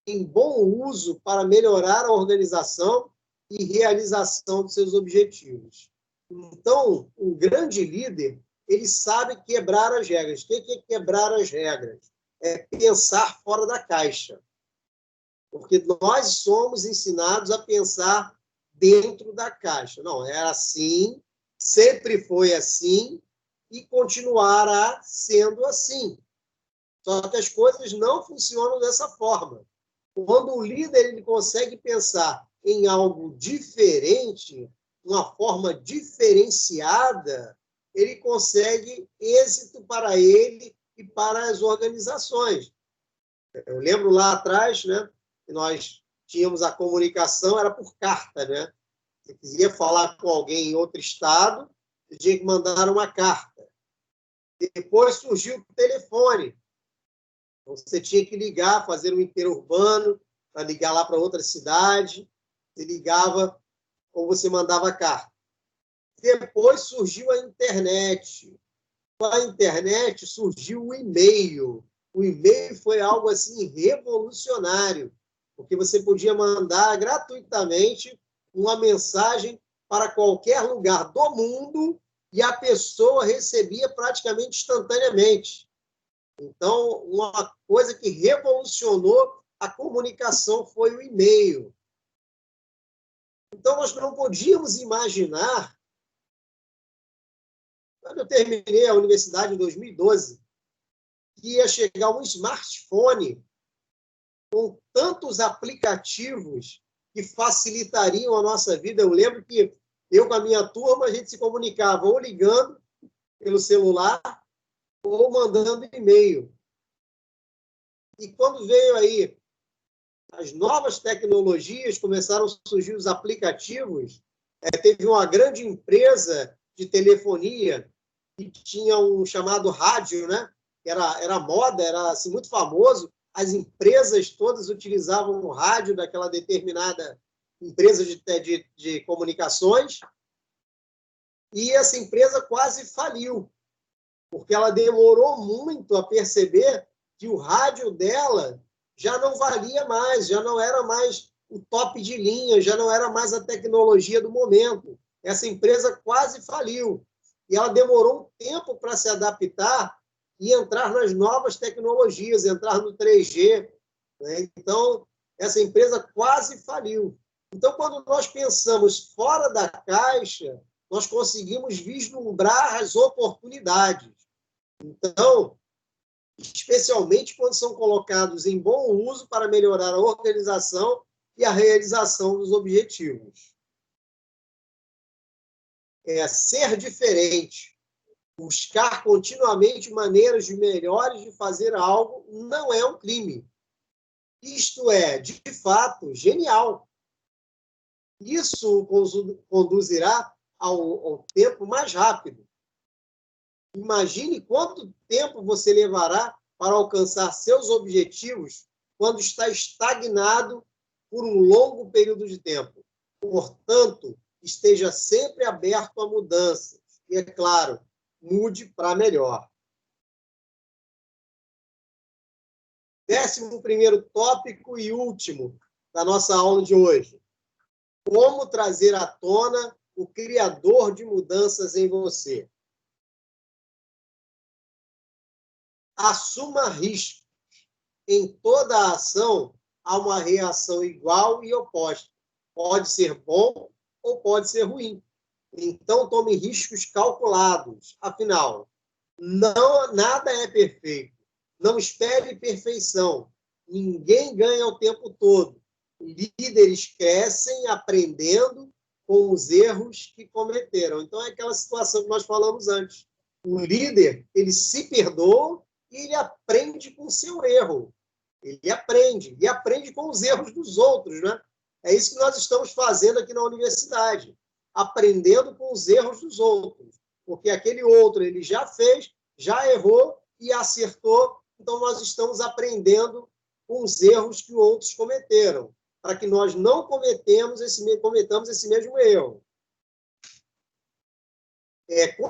Speaker 1: em bom uso para melhorar a organização e realização dos seus objetivos. Então, um grande líder, ele sabe quebrar as regras. O que é quebrar as regras? É pensar fora da caixa. Porque nós somos ensinados a pensar dentro da caixa. Não, era assim, sempre foi assim e continuará sendo assim. Só que as coisas não funcionam dessa forma. Quando o líder ele consegue pensar em algo diferente, uma forma diferenciada, ele consegue êxito para ele e para as organizações. Eu lembro lá atrás, né, que nós tínhamos a comunicação, era por carta, né? Você queria falar com alguém em outro estado, você tinha que mandar uma carta. Depois surgiu o telefone. Você tinha que ligar, fazer um interurbano, para ligar lá para outra cidade. Você ligava ou você mandava carta. Depois surgiu a internet. Com a internet surgiu o e-mail. O e-mail foi algo assim revolucionário, porque você podia mandar gratuitamente uma mensagem para qualquer lugar do mundo e a pessoa recebia praticamente instantaneamente. Então, uma coisa que revolucionou a comunicação foi o e-mail. Então, nós não podíamos imaginar, quando eu terminei a universidade em 2012, que ia chegar um smartphone com tantos aplicativos que facilitariam a nossa vida. Eu lembro que eu, com a minha turma, a gente se comunicava ou ligando pelo celular ou mandando e-mail. E quando veio aí as novas tecnologias, começaram a surgir os aplicativos, teve uma grande empresa de telefonia que tinha um chamado rádio, né? Era moda, era assim, muito famoso. As empresas todas utilizavam o rádio daquela determinada empresa de comunicações, e essa empresa quase faliu, porque ela demorou muito a perceber que o rádio dela já não valia mais, já não era mais o top de linha, já não era mais a tecnologia do momento. Essa empresa quase faliu. E ela demorou um tempo para se adaptar e entrar nas novas tecnologias, entrar no 3G. Né? Então, essa empresa quase faliu. Então, quando nós pensamos fora da caixa, nós conseguimos vislumbrar as oportunidades. Então, especialmente quando são colocados em bom uso para melhorar a organização e a realização dos objetivos. Ser diferente, buscar continuamente maneiras melhores de fazer algo não é um crime. Isto é, de fato, genial. Isso conduzirá ao tempo mais rápido. Imagine quanto tempo você levará para alcançar seus objetivos quando está estagnado por um longo período de tempo. Portanto, esteja sempre aberto a mudanças. E, é claro, mude para melhor. 11º tópico e último da nossa aula de hoje. Como trazer à tona o criador de mudanças em você. Assuma riscos. Em toda ação, há uma reação igual e oposta. Pode ser bom ou pode ser ruim. Então, tome riscos calculados. Afinal, nada é perfeito. Não espere perfeição. Ninguém ganha o tempo todo. Líderes crescem aprendendo com os erros que cometeram. Então, é aquela situação que nós falamos antes. O líder, ele se perdoa e ele aprende com o seu erro. Ele aprende. E aprende com os erros dos outros, né? É isso que nós estamos fazendo aqui na universidade. Aprendendo com os erros dos outros. Porque aquele outro, ele já fez, já errou e acertou. Então, nós estamos aprendendo com os erros que outros cometeram, para que nós não cometamos esse mesmo erro.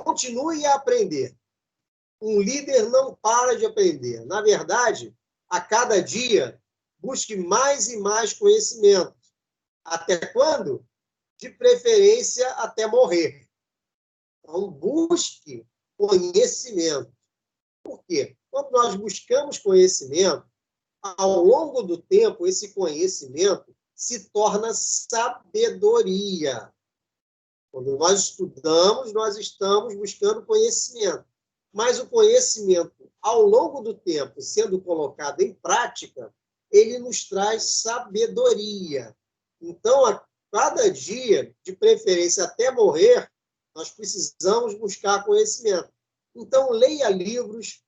Speaker 1: Continue a aprender. Um líder não para de aprender. Na verdade, a cada dia, busque mais e mais conhecimento. Até quando? De preferência, até morrer. Então, busque conhecimento. Por quê? Quando nós buscamos conhecimento, ao longo do tempo, esse conhecimento se torna sabedoria. Quando nós estudamos, nós estamos buscando conhecimento. Mas o conhecimento, ao longo do tempo, sendo colocado em prática, ele nos traz sabedoria. Então, a cada dia, de preferência até morrer, nós precisamos buscar conhecimento. Então, leia livros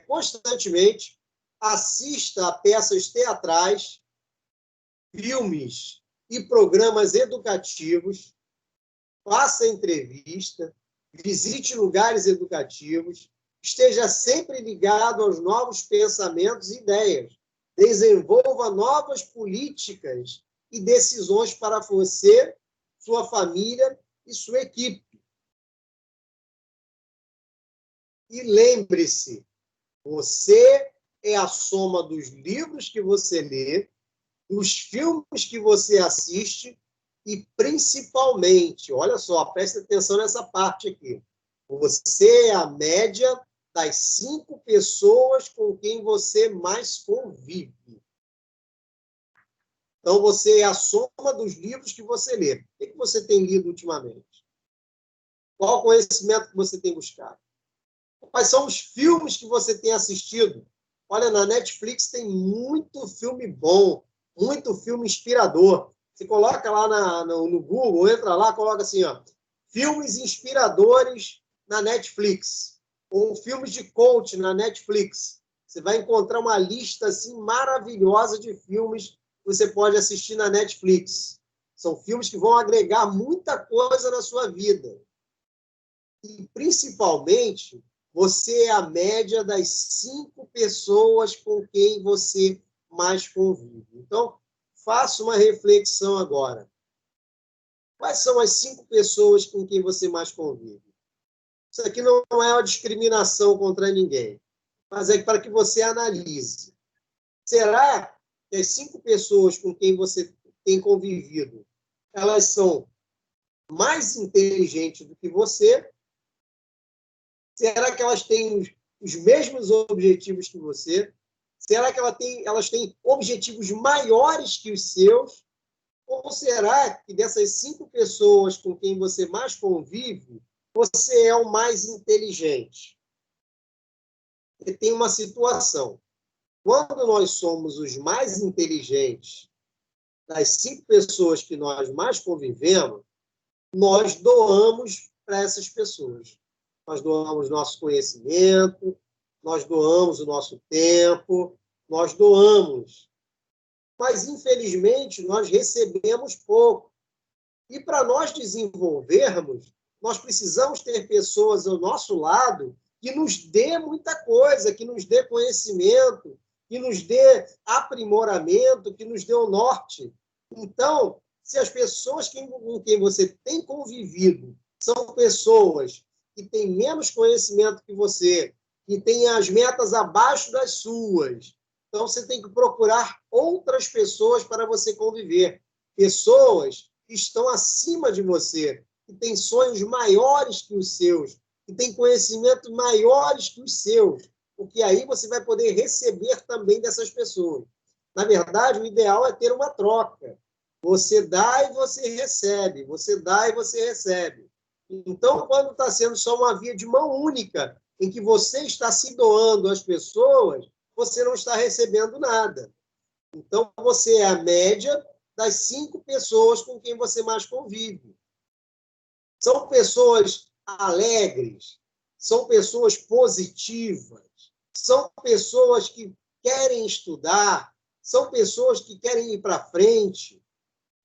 Speaker 1: constantemente, assista a peças teatrais, filmes e programas educativos, faça entrevista, visite lugares educativos, esteja sempre ligado aos novos pensamentos e ideias, desenvolva novas políticas e decisões para você, sua família e sua equipe. E lembre-se, você é a soma dos livros que você lê, dos filmes que você assiste e, principalmente, olha só, preste atenção nessa parte aqui, você é a média das 5 pessoas com quem você mais convive. Então, você é a soma dos livros que você lê. O que você tem lido ultimamente? Qual conhecimento que você tem buscado? Quais são os filmes que você tem assistido? Olha, na Netflix tem muito filme bom, muito filme inspirador. Você coloca lá no Google, entra lá, coloca assim, ó, filmes inspiradores na Netflix, ou filmes de coach na Netflix. Você vai encontrar uma lista assim, maravilhosa de filmes que você pode assistir na Netflix. São filmes que vão agregar muita coisa na sua vida. E, principalmente, você é a média das 5 pessoas com quem você mais convive. Então, faça uma reflexão agora. Quais são as 5 pessoas com quem você mais convive? Isso aqui não é uma discriminação contra ninguém, mas é para que você analise. Será que as 5 pessoas com quem você tem convivido, elas são mais inteligentes do que você? Será que elas têm os mesmos objetivos que você? Será que elas têm objetivos maiores que os seus? Ou será que dessas 5 pessoas com quem você mais convive, você é o mais inteligente? E tem uma situação. Quando nós somos os mais inteligentes das 5 pessoas que nós mais convivemos, nós doamos para essas pessoas. Nós doamos nosso conhecimento, nós doamos o nosso tempo, nós doamos. Mas, infelizmente, nós recebemos pouco. E para nós desenvolvermos, nós precisamos ter pessoas ao nosso lado que nos dê muita coisa, que nos dê conhecimento, que nos dê aprimoramento, que nos dê o norte. Então, se as pessoas com quem você tem convivido são pessoas que têm menos conhecimento que você, que têm as metas abaixo das suas, então você tem que procurar outras pessoas para você conviver. Pessoas que estão acima de você, que têm sonhos maiores que os seus, que têm conhecimento maiores que os seus, porque aí você vai poder receber também dessas pessoas. Na verdade, o ideal é ter uma troca. Você dá e você recebe, você dá e você recebe. Então, quando está sendo só uma via de mão única, em que você está se doando às pessoas, você não está recebendo nada. Então, você é a média das 5 pessoas com quem você mais convive. São pessoas alegres, são pessoas positivas, são pessoas que querem estudar, são pessoas que querem ir para frente,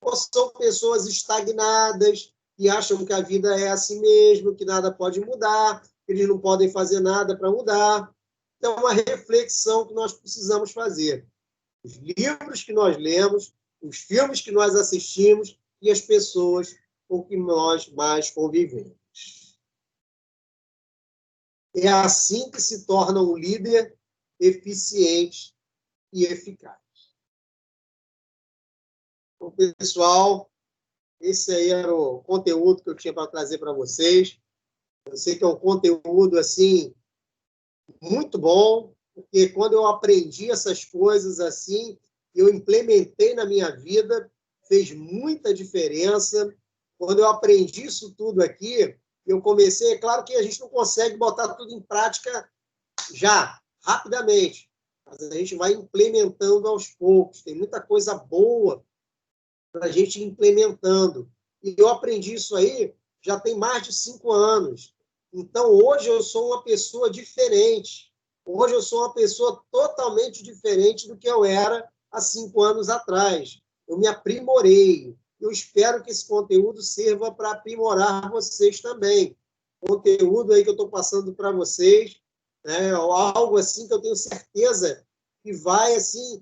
Speaker 1: ou são pessoas estagnadas, que acham que a vida é assim mesmo, que nada pode mudar, que eles não podem fazer nada para mudar. Então, é uma reflexão que nós precisamos fazer. Os livros que nós lemos, os filmes que nós assistimos e as pessoas com que nós mais convivemos. É assim que se torna um líder eficiente e eficaz. Então, pessoal, esse aí era o conteúdo que eu tinha para trazer para vocês. Eu sei que é um conteúdo assim muito bom, porque quando eu aprendi essas coisas assim, eu implementei na minha vida, fez muita diferença. Quando eu aprendi isso tudo aqui, eu comecei, é claro que a gente não consegue botar tudo em prática já, rapidamente, mas a gente vai implementando aos poucos. Tem muita coisa boa para a gente ir implementando. E eu aprendi isso aí já tem mais de 5 anos. Então, hoje eu sou uma pessoa diferente. Hoje eu sou uma pessoa totalmente diferente do que eu era há 5 anos atrás. Eu me aprimorei. Eu espero que esse conteúdo sirva para aprimorar vocês também. Conteúdo aí que eu estou passando para vocês, né, algo assim que eu tenho certeza que vai assim,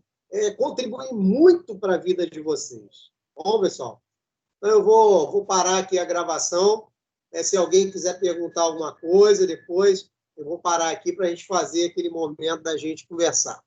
Speaker 1: contribuir muito para a vida de vocês. Bom, pessoal? Então, eu vou parar aqui a gravação. Se alguém quiser perguntar alguma coisa depois, eu vou parar aqui para a gente fazer aquele momento da gente conversar.